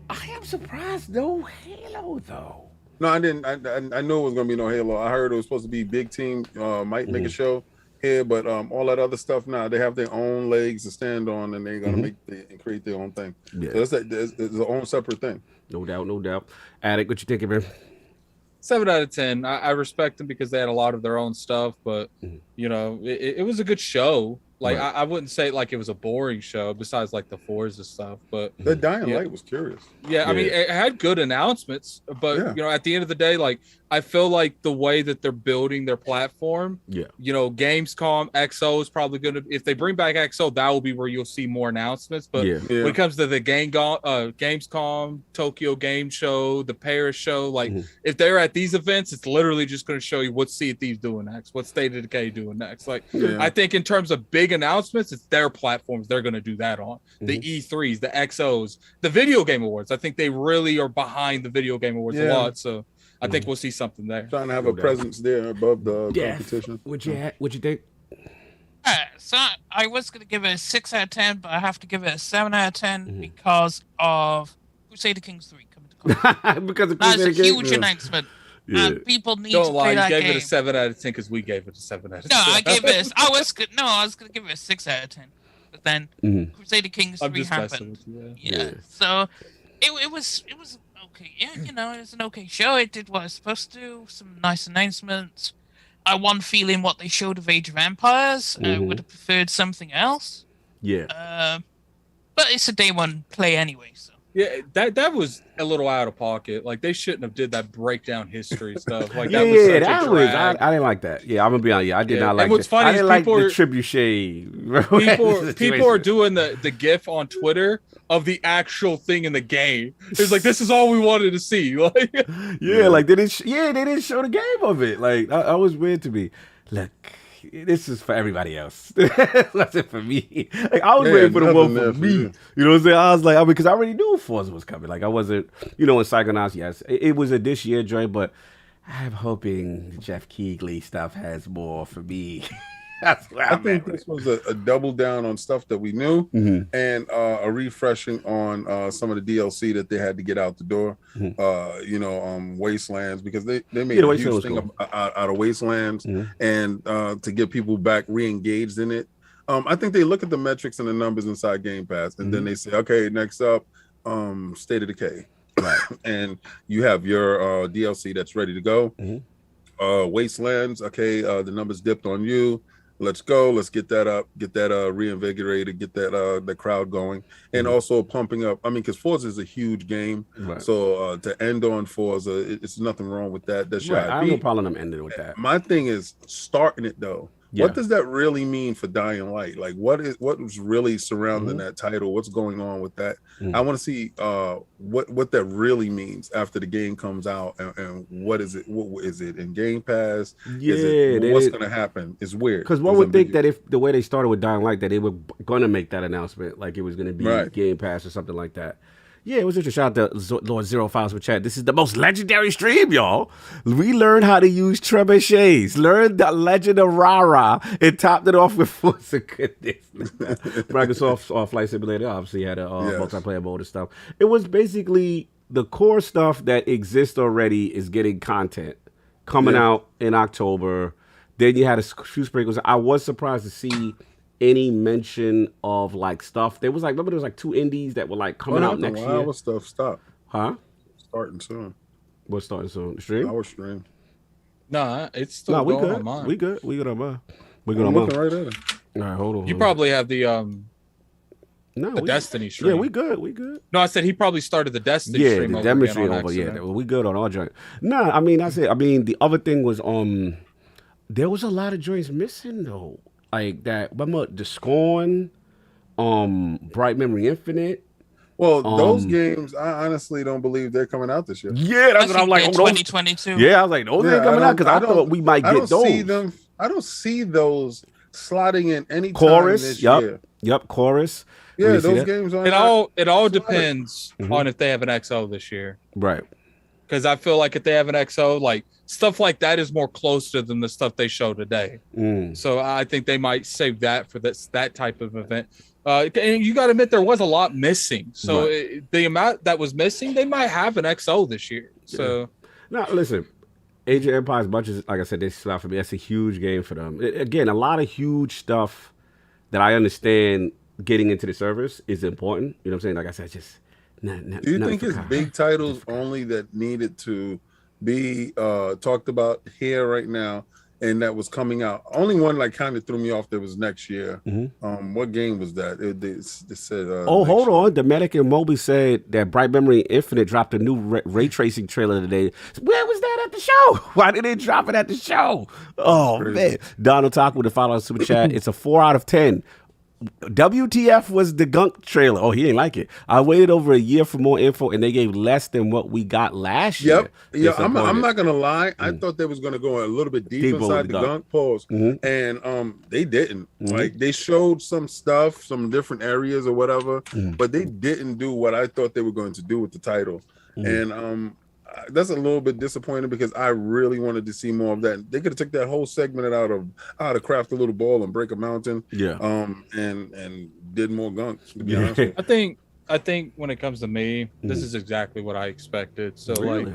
I am surprised no Halo though. No, I didn't. I knew it was gonna be no Halo. I heard it was supposed to be big team. Might make a show here, but all that other stuff now they have their own legs to stand on, and they're gonna and create their own thing. Yeah. So it's their own separate thing. No doubt, no doubt. Attic, what you thinking, man? 7 out of 10. I respect them because they had a lot of their own stuff, but you know, it was a good show. Like Right. I wouldn't say like it was a boring show besides like the Forza stuff, but The Dying Yeah. Light was curious. yeah, I mean, it had good announcements, but Yeah. you know, at the end of the day, like I feel like the way that they're building their platform, Yeah. you know, Gamescom XO is probably going to, if they bring back XO, that will be where you'll see more announcements. But Yeah. when it comes to the Gamescom, Tokyo Game Show, the Paris show, like if they're at these events, it's literally just going to show you what Sea of Thieves doing next, what State of Decay doing next. Like Yeah. I think in terms of big announcements, it's their platforms they're going to do that on. The E3s, the XOs, the Video Game Awards. I think they really are behind the Video Game Awards a Yeah. lot. So I think we'll see something there. Trying to have a presence there above the competition. What you think? So I was going to give it a 6 out of 10, but I have to give it a 7 out of 10 because of Crusader Kings 3 coming to console. Because of That's a Crusader Kings? huge announcement. Yeah. And people need Don't to lie, play you that gave game. it a 7 out of 10 because we gave it a 7 out of 10. No, I gave it. I was going to give it a 6 out of 10, but then Crusader Kings I'm 3 just messing happened. with you, Yeah. So it was okay. Yeah, you know, it was an okay show. It did what it was supposed to do. Some nice announcements. I won feeling what they showed of Age of Empires. I would have preferred something else. Yeah. But it's a day one play anyway. So Yeah, that was a little out of pocket. Like they shouldn't have did that breakdown history stuff. Like Yeah, that was such a that was. drag. I didn't like that. Yeah, I'm gonna be honest. Yeah, I did Yeah, not and like. what's it. funny I is didn't like people the are- trebuchet. People are doing the GIF on Twitter of the actual thing in the game. It's like this is all we wanted to see. Like Yeah, like they didn't show the game of it. Like I was weird to me. Look, this is for everybody else. It wasn't for me. Like I was waiting for the one for me. You know what I'm saying? I was like, because I already knew Forza was coming. Like I wasn't, in Psychonauts. Yes, it was a this year joint, but I'm hoping the Jeff Keighley stuff has more for me. That's where I think this was a double down on stuff that we knew and a refreshing on some of the DLC that they had to get out the door. Wastelands, because they made a huge thing out of Wastelands and to get people back re-engaged in it. I think they look at the metrics and the numbers inside Game Pass and then they say, okay, next up, State of Decay. Right. And you have your DLC that's ready to go. Wastelands, okay, the numbers dipped on you. Let's go. Let's get that up. Get that reinvigorated. Get that the crowd going, and also pumping up. I mean, because Forza is a huge game, Right. so to end on Forza, it's nothing wrong with that. That's Right. I have no problem them ending with that. My thing is starting it though. Yeah. What does that really mean for Dying Light? Like, what was really surrounding that title? What's going on with that? I want to see what that really means after the game comes out, and what is it? What is it in Game Pass? What's going to happen? It's weird. Because one would think that if the way they started with Dying Light, that they were going to make that announcement, like it was going to be Game Pass or something like that. Yeah, it was just a shout out to Lord Zero Files for chat. This is the most legendary stream, y'all. We learned how to use trebuchets, learned the legend of Rara, and topped it off with Forza goodness. Microsoft Flight Simulator obviously had a multiplayer mode and stuff. It was basically the core stuff that exists already is getting content coming out in October. Then you had a few sprinkles. I was surprised to see any mention of like stuff. There was like, remember there was like 2 indies that were like coming out next year. Our stuff stopped. Huh? Starting soon. What's starting soon? The stream? Our stream. Nah, it's still going on mine. We good. We good on mine. We good I'm on mine. looking right at it. All right, hold on. You probably have the Destiny stream. Yeah, we good. We good. No, I said he probably started the Destiny stream. Yeah, the Destiny stream over. Yeah, we good on our joint. Nah, I mean, that's it. I mean, the other thing was there was a lot of joints missing though. Like that. Remember the Scorn, Bright Memory Infinite. Well, those games, I honestly don't believe they're coming out this year. Yeah, that's what I'm like. 2022. Yeah, I was like, those ain't coming out because I thought we might get those. I don't see those slotting in any Chorus, time this year. Yep, Chorus. Yeah, those games are. It all depends on if they have an XO this year, right? Because I feel like if they have an XO, like stuff like that is more closer than the stuff they show today. So I think they might save that for that type of event. And you got to admit there was a lot missing. So the amount that was missing, they might have an XO this year. So now listen. Age of Empires, as much as, like I said, they slap for me. That's a huge game for them. Again, a lot of huge stuff that I understand getting into the service is important. You know what I'm saying? Like I said, just not. Do you think it's big titles only that needed to be talked about here right now, and that was coming out? Only one like kind of threw me off that was next year. What game was that? It said. Hold on. Dominic and Moby said that Bright Memory Infinite dropped a new ray tracing trailer today. Where was that at the show? Why did they drop it at the show? Oh man. Donald Talk with a follow super chat. It's a 4 out of 10. WTF was the Gunk trailer. Oh, he didn't like it. I waited over a year for more info, and they gave less than what we got last year. Yeah, I'm not gonna lie. I thought they was gonna go a little bit deep inside the Gunk pause, and they didn't. Like they showed some stuff, some different areas or whatever, but they didn't do what I thought they were going to do with the title, and that's a little bit disappointing because I really wanted to see more of that. They could have took that whole segment out of how to craft a little ball and break a mountain. And did more Gunk. To be honest with you. I think when it comes to me, this is exactly what I expected. So like,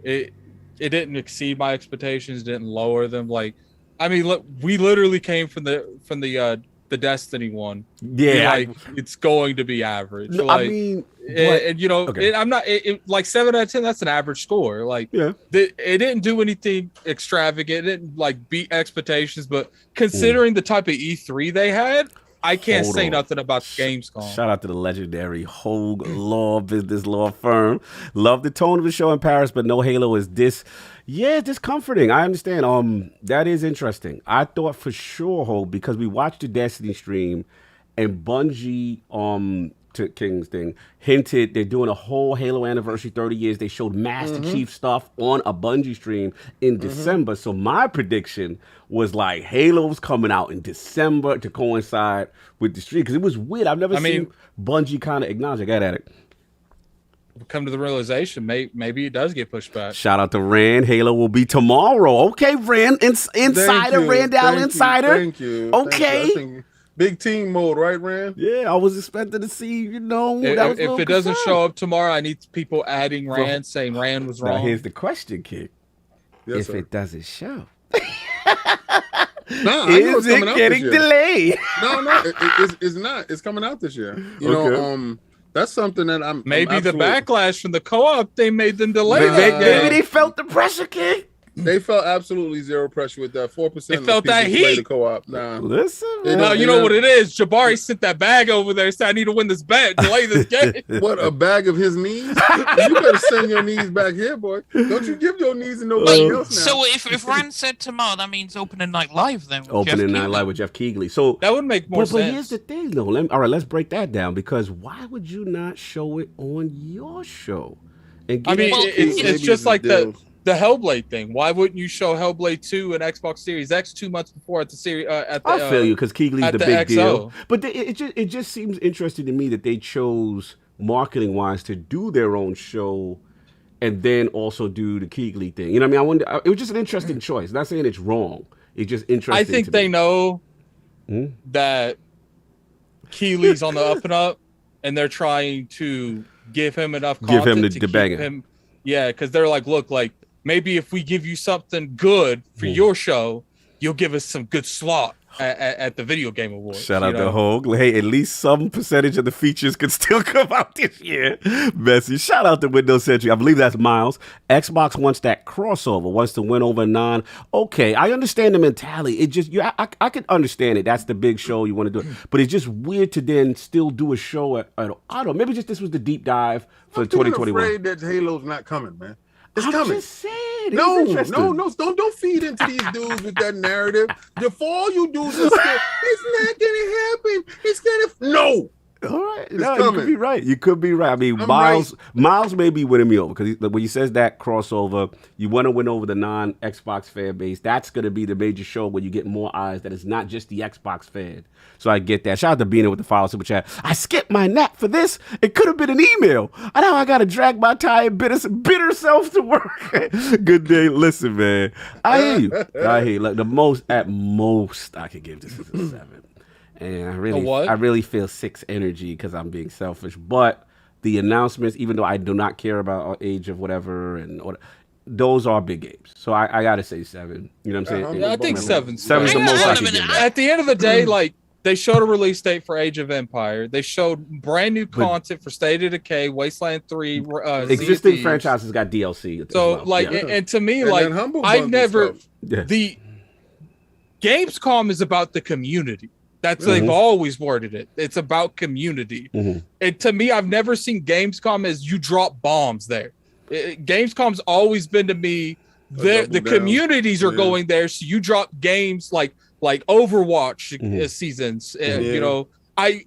it didn't exceed my expectations, didn't lower them. Like, I mean, look, we literally came from the Destiny one. Yeah, like it's going to be average. No, like, I mean, and you know, I'm not like 7 out of 10. That's an average score. Like, it didn't do anything extravagant. It didn't like beat expectations. But considering the type of E3 they had, I can't say nothing about Gamescom. Shout out to the legendary Hogue Law Business Law Firm. Love the tone of the show in Paris, but no Halo is this. Yeah, discomforting. I understand. That is interesting. I thought for sure, Hogue, because we watched the Destiny stream and Bungie to Kings thing hinted they're doing a whole Halo anniversary 30 years. They showed Master Chief stuff on a Bungie stream in December. So my prediction was like Halo's coming out in December to coincide with the stream because it was weird. I've never seen Bungie kind of acknowledge. I got at it. Come to the realization, maybe it does get pushed back. Shout out to Rand. Halo will be tomorrow. Okay, Rand, Insider, Randall Insider. Thank you. Okay. Thank you. Big team mode, right, Rand? Yeah, I was expecting to see, if it doesn't show up tomorrow, I need people adding Rand, saying Rand was wrong. Now here's the question, kid. Yes, if sir. it doesn't show, is it getting delayed? No, it's not. It's coming out this year. You know, that's something that I'm maybe the backlash from the co-op they made them delay. Maybe they felt the pressure, kid. They felt absolutely zero pressure with that. 4%. They felt that heat. The co-op. Nah. Listen, no, you know what it is. Jabari sent that bag over there. Said, "I need to win this bet. Delay this game." What, a bag of his knees? You better send your knees back here, boy. Don't you give your knees to nobody else now. So if Rand said tomorrow, that means opening night live then. Opening night live with Jeff Keighley. So that would make more sense. But here's the thing, though. All right, let's break that down because why would you not show it on your show? And it's just like the Hellblade thing. Why wouldn't you show Hellblade 2 and Xbox Series X 2 months before at the series? I feel you because Keighley's the big deal. But it just seems interesting to me that they chose marketing wise to do their own show and then also do the Keighley thing. You know what I mean? I wonder. It was just an interesting choice. Not saying it's wrong. It's just interesting. I think they know that Keighley's on the up and up, and they're trying to give him enough content Give him the to keep banger. him. Yeah, because they're like, look, like maybe if we give you something good for your show, you'll give us some good slot at the Video Game Awards. Shout out to Hogue. Hey, at least some percentage of the features could still come out this year. Messy. Shout out to Windows Century. I believe that's Miles. Xbox wants that crossover, wants to win over non. Okay, I understand the mentality. It just, I can understand it. That's the big show you want to do. But it's just weird to then still do a show at I don't know. Maybe just this was the deep dive for 2021. I'm afraid that Halo's not coming, man. It's I'm coming. just saying. No, don't feed into these dudes with that narrative. For all you dudes are still, it's not gonna happen. It's gonna no. All right, It's no, you coming. could be right. You could be right. I mean, I'm Miles may be winning me over because when he says that crossover, you want to win over the non-Xbox fan base. That's going to be the major show where you get more eyes. That is not just the Xbox fan. So I get that. Shout out to Bina with the follow super chat. I skipped my nap for this. It could have been an email. I know I got to drag my tired, bitter self to work. Good day. Listen, man. I hear you. Like at most, I could give this is a 7. And I really feel 6 energy because I'm being selfish. But the announcements, even though I do not care about age of whatever, those are big games. So I got to say 7. You know what I'm saying? I think 7's 7's the most I can give. At the end of the day, like, they showed a release date for Age of Empire. They showed brand new content for State of Decay, Wasteland 3. Existing franchises got DLC. So, and to me, like, the Gamescom is about the community. That's they've always worded it. It's about community. And to me, I've never seen Gamescom as you drop bombs there. Gamescom's always been to me, the communities are going there, so you drop games like Overwatch seasons. And, you know,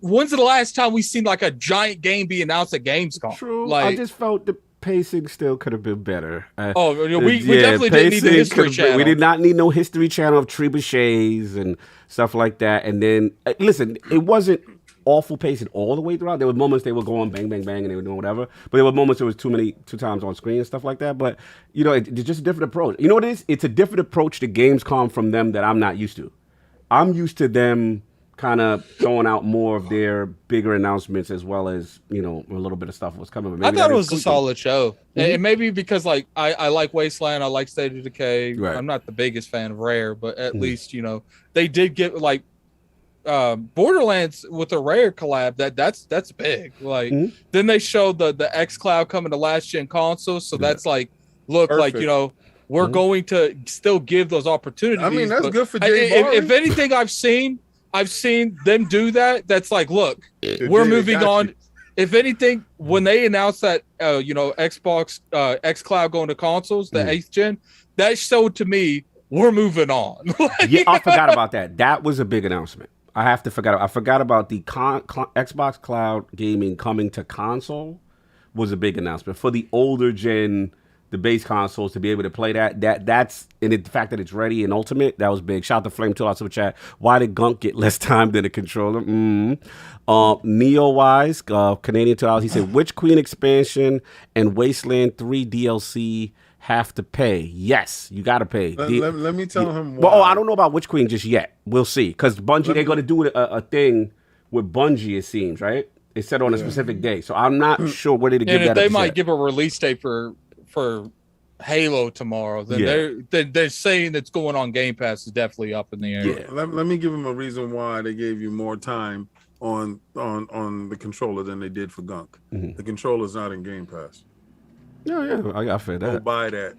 when's the last time we seen like a giant game be announced at Gamescom? True. Like, I just felt the pacing still could have been better. We definitely didn't need the History Channel. We did not need no History Channel of trebuchets and stuff like that. And then, listen, it wasn't awful pacing all the way throughout. There were moments they were going bang, bang, bang, and they were doing whatever. But there were moments there was two times on screen and stuff like that. But, you know, it's just a different approach. You know what it is? It's a different approach to Gamescom from them that I'm not used to. I'm used to them kind of throwing out more of their bigger announcements as well as, you know, a little bit of stuff was coming. I thought it was a solid show. And maybe because, like, I like Wasteland, I like State of Decay. Right. I'm not the biggest fan of Rare, but at least, you know, they did get, like, Borderlands with a Rare collab. That's big. Like, then they showed the xCloud coming to last gen consoles. So that's like, look, Perfect. like, you know, we're going to still give those opportunities. I mean, that's good for Jay if anything I've seen them do that. That's like, look, we're moving on. If anything, when they announced that, you know, Xbox xCloud going to consoles, the 8th gen, that showed to me we're moving on. Yeah, I forgot about that. That was a big announcement. I forgot about the Xbox Cloud gaming coming to console was a big announcement for the older gen. The base consoles to be able to play that's and the fact that it's ready and Ultimate, that was big. Shout out to Flame to our super chat. Why did Gunk get less time than a controller? Neo Wise, Canadian $2. He said, which Queen expansion and Wasteland 3 DLC have to pay? Yes, you got to pay. Let me tell him why. Well, I don't know about Witch Queen just yet. We'll see. Because Bungie, they're going to do a thing with Bungie, it seems, right? It's set on a specific day. So I'm not sure where to give that. And if they might give a release date for Halo tomorrow, then they're saying that's going on Game Pass is definitely up in the air. Yeah. Let me give them a reason why they gave you more time on the controller than they did for Gunk. The controller's not in Game Pass. Yeah, I feel that. Go buy that.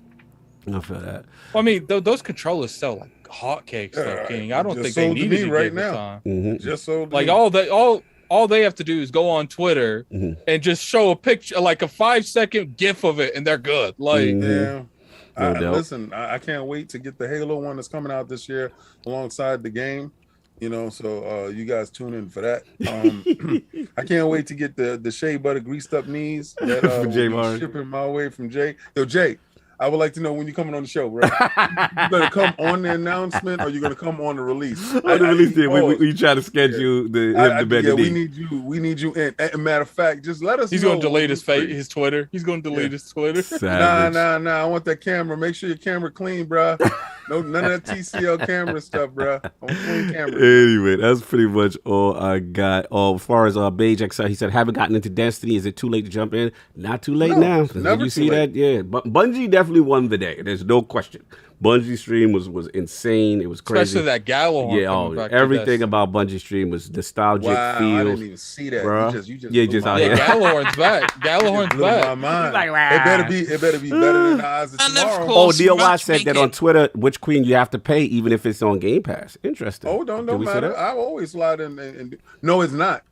I feel that. Well, I mean, those controllers sell like hotcakes, though, King. I don't think they need to right now. Just so like all they have to do is go on Twitter and just show a picture, like a 5-second GIF of it, and they're good. Like, yeah. Listen, I can't wait to get the Halo one that's coming out this year alongside the game. You know, so you guys tune in for that. I can't wait to get the shea butter greased up knees that will be shipping my way from Jay. Yo, Jay, I would like to know when you're coming on the show, bro. You gonna come on the announcement or you gonna come on the release? On the release day, we try to schedule the bed. Yeah, we need you in. And matter of fact, just let us He's know. gonna delete his Twitter. He's gonna delete his Twitter. Nah. I want that camera. Make sure your camera clean, bro. none of that TCL camera stuff, bro. I want clean camera. Anyway, that's pretty much all I got. As far as Beige XL, he said, haven't gotten into Destiny. Is it too late to jump in? Not too late now. Did you see that? Yeah. But Bungie definitely won the day. There's no question. Bungie stream was insane. It was crazy. Especially that Gallahorn. Yeah, everything about Bungie stream was nostalgic. Wow, feels, I didn't even see that. Bruh. You just out here. Gallahorn's back. Gallahorn's back. My mind. Like, wow. It better be better than the eyes of tomorrow. DOY said that on Twitter, which queen you have to pay even if it's on Game Pass. Interesting. Oh, don't matter. I always slide in. No, it's not.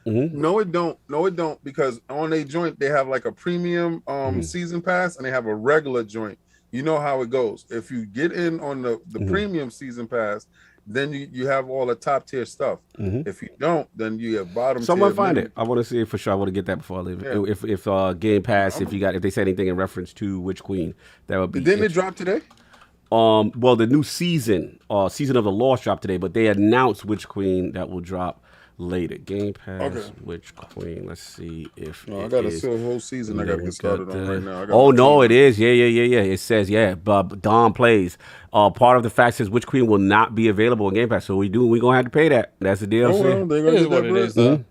Mm-hmm. No, it don't. Because on a joint they have like a premium season pass and they have a regular joint. You know how it goes. If you get in on the premium season pass, then you have all the top tier stuff. Mm-hmm. If you don't, then you have bottom. Someone tier find it. I want to see it for sure. I want to get that before I leave. Yeah. If Game Pass, if they say anything in reference to which queen, that would be. Didn't it drop today? Well, the new season of the Lost dropped today, but they announced which queen that will drop later. Game Pass, which queen? Let's see if I got a whole season. I got to get started on right now. It is. Yeah. It says but Dawn plays. Part of the fact says which queen will not be available in Game Pass. So we're gonna have to pay that. That's the DLC. It is what it is, though.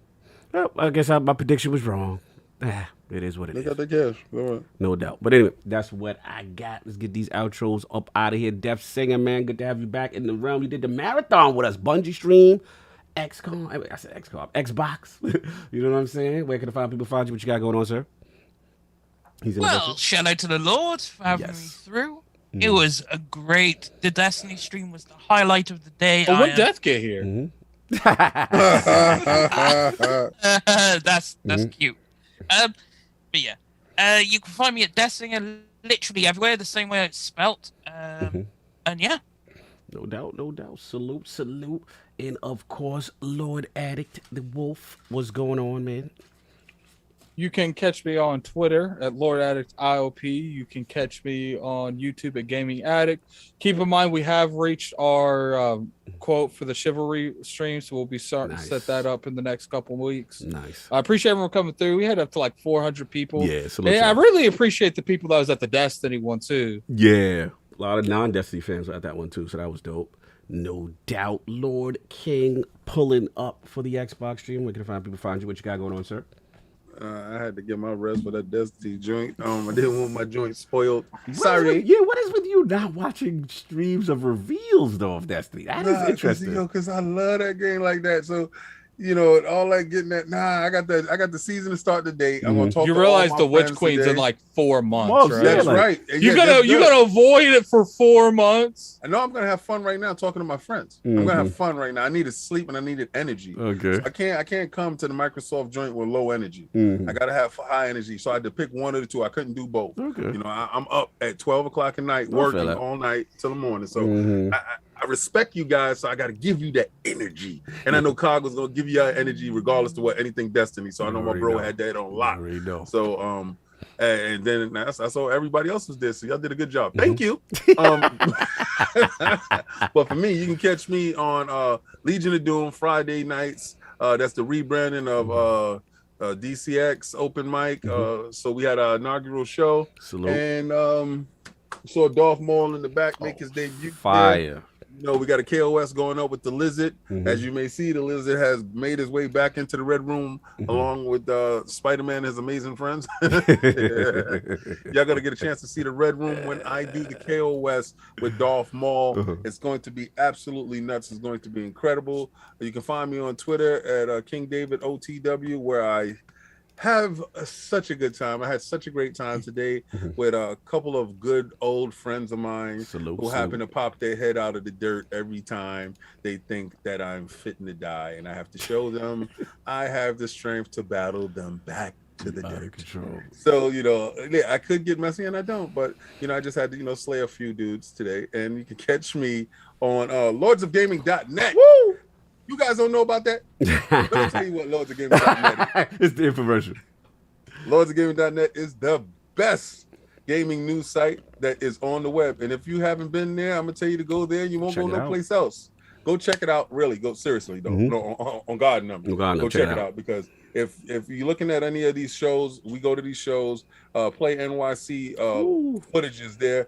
Well, I guess my prediction was wrong. It is what it is. They got the cash. No doubt. But anyway, that's what I got. Let's get these outros up out of here. Def Singer, man, good to have you back in the realm. You did the marathon with us. Bungie stream. XCOM, I said XCOM, Xbox. You know what I'm saying? Where can the find you? What you got going on, sir? Shout out to the Lord for having me through. Mm-hmm. It was a great. The Destiny stream was the highlight of the day. Oh, when Death get here? Mm-hmm. That's cute. But yeah, you can find me at Destiny literally everywhere, the same way it's spelt. And yeah. No doubt. Salute. And of course, Lord Addict, the Wolf. What's going on, man? You can catch me on Twitter at Lord Addict IOP. You can catch me on YouTube at Gaming Addict. Keep in mind, we have reached our quote for the Chivalry stream, so we'll be starting to set that up in the next couple of weeks. Nice. I appreciate everyone coming through. We had up to like 400 people. Yeah, I really appreciate the people that was at the Destiny one too. Yeah, a lot of non-Destiny fans were at that one too, so that was dope. No doubt. Lord King pulling up for the Xbox stream. Where can people find you? What you got going on, sir? I had to get my rest for that Destiny joint. I didn't want my joint spoiled. Sorry. What is with you not watching streams of reveals though of Destiny? That is interesting. Because I love that game like that. So, all that getting that. I got the season to start the date. I'm gonna talk. You realize the Witch Queen's in like 4 months, right? That's right. You gotta avoid it for 4 months. I know I'm gonna have fun right now talking to my friends. I'm gonna have fun right now. I needed sleep and I needed energy. Okay. So I can't come to the Microsoft joint with low energy. I gotta have high energy. So I had to pick one of the two. I couldn't do both. Okay. I'm up at 12 o'clock at night working all night till the morning. So I respect you guys, so I got to give you that energy. And I know Cog was going to give you that energy regardless to what anything Destiny. So I know my bro had that on lock. So, and then I saw everybody else was there. So y'all did a good job. Thank you. But for me, you can catch me on Legion of Doom Friday nights. That's the rebranding of DCX open mic. So we had our inaugural show. Salute. And saw Dolph Maul in the back make his debut. Fire. There. We got a KOS going up with the Lizard. As you may see, the Lizard has made his way back into the Red Room along with Spider-Man and his amazing friends. Y'all got to get a chance to see the Red Room when I do the KOS with Dolph Maul. It's going to be absolutely nuts. It's going to be incredible. You can find me on Twitter at King David OTW, where I have such a good time. I had such a great time today with a couple of good old friends of mine who happen to pop their head out of the dirt every time they think that I'm fitting to die, and I have to show them I have the strength to battle them back to the dirt. So I could get messy and I don't, but I just had to slay a few dudes today. And you can catch me on lordsofgaming.net. Woo! You guys don't know about that? Let me tell you what lordsofgaming.net is. It's the infomercial. Lordsofgaming.net is the best gaming news site that is on the web. And if you haven't been there, I'm going to tell you to go there. You won't go no place else. Go check it out. Really, go seriously, though. No, on God number. Go check it out. Because if you're looking at any of these shows, we go to these shows, Play NYC footage is there.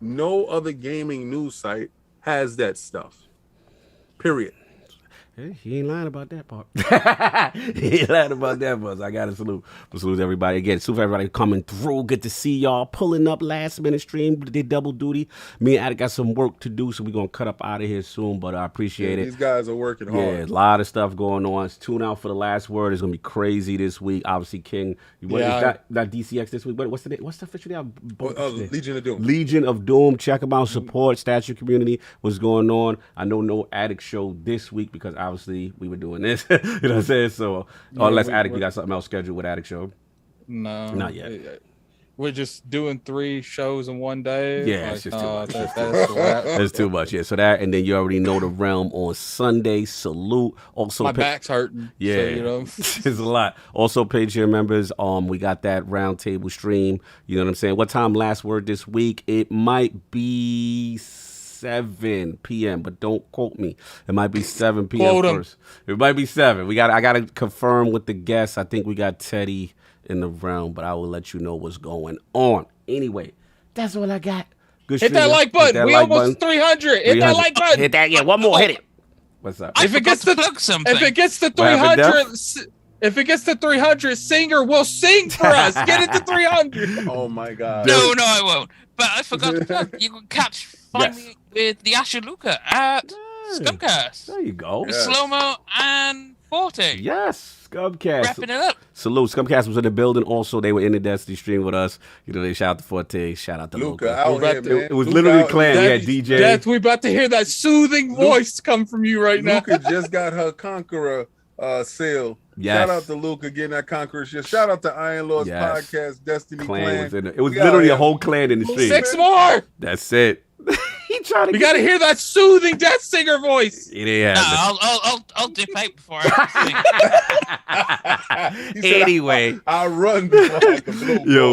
no other gaming news site has that stuff. Period. He ain't lying about that part. He ain't lying about that part. So I got to salute everybody again. Salute everybody coming through. Good to see y'all pulling up last minute stream. Did double duty. Me and Attic got some work to do, so we're gonna cut up out of here soon. But I appreciate it. These guys are working hard. Yeah, a lot of stuff going on. Tune out for the last word. It's gonna be crazy this week. Obviously, King. What is that DCX this week? What's the name? What's the official name? Legion of Doom. Legion of Doom. Check them out. Support Statue Community. What's going on? I know no Attic show this week because obviously we were doing this. You know what I'm saying? So unless Attic, you got something else scheduled with Attic show? No, not yet. We're just doing 3 shows in one day. Yeah, it's just too much. That's too much. Yeah, so that, and then you already know the realm on Sunday. Salute. Also, my back's hurting. Yeah, so, you know, it's a lot. Also, Patreon members, we got that roundtable stream. You know what I'm saying? What time? Last word this week? It might be 7 p.m., but don't quote me. It might be 7 p.m. first. It might be 7. I gotta confirm with the guests. I think we got Teddy in the realm, but I will let you know what's going on. Anyway, that's all I got. Good hit that like button. We almost 300. Hit that like button. Hit that. Yeah, one more. Hit it. What's up? If it gets to 300, if it gets to 300, Singer will sing for us. Get it to 300. Oh my God. No, I won't. But I forgot to plug. You can find me with the Asher Luca at Scumcast. There you go. With Slow-Mo and Forte. Yes, Scumcast. Wrapping it up. Salute. Scumcast was in the building. Also, they were in the Destiny stream with us. You know, they shout out to Forte. Shout out to Luca. It was literally clan. Yeah, DJ. Death, we about to hear that soothing voice come from you right now. Luca just got her Conqueror sale. Yes. Shout out to Luca getting that Conqueror shit. Shout out to Iron Lords Podcast, Destiny Clan. Was in it was literally a whole clan in the stream. 6 more. That's it. We got to hear that soothing Death Singer voice. Yeah. I'll dip out before I sing. Anyway, I'll run before I can blow. Yo.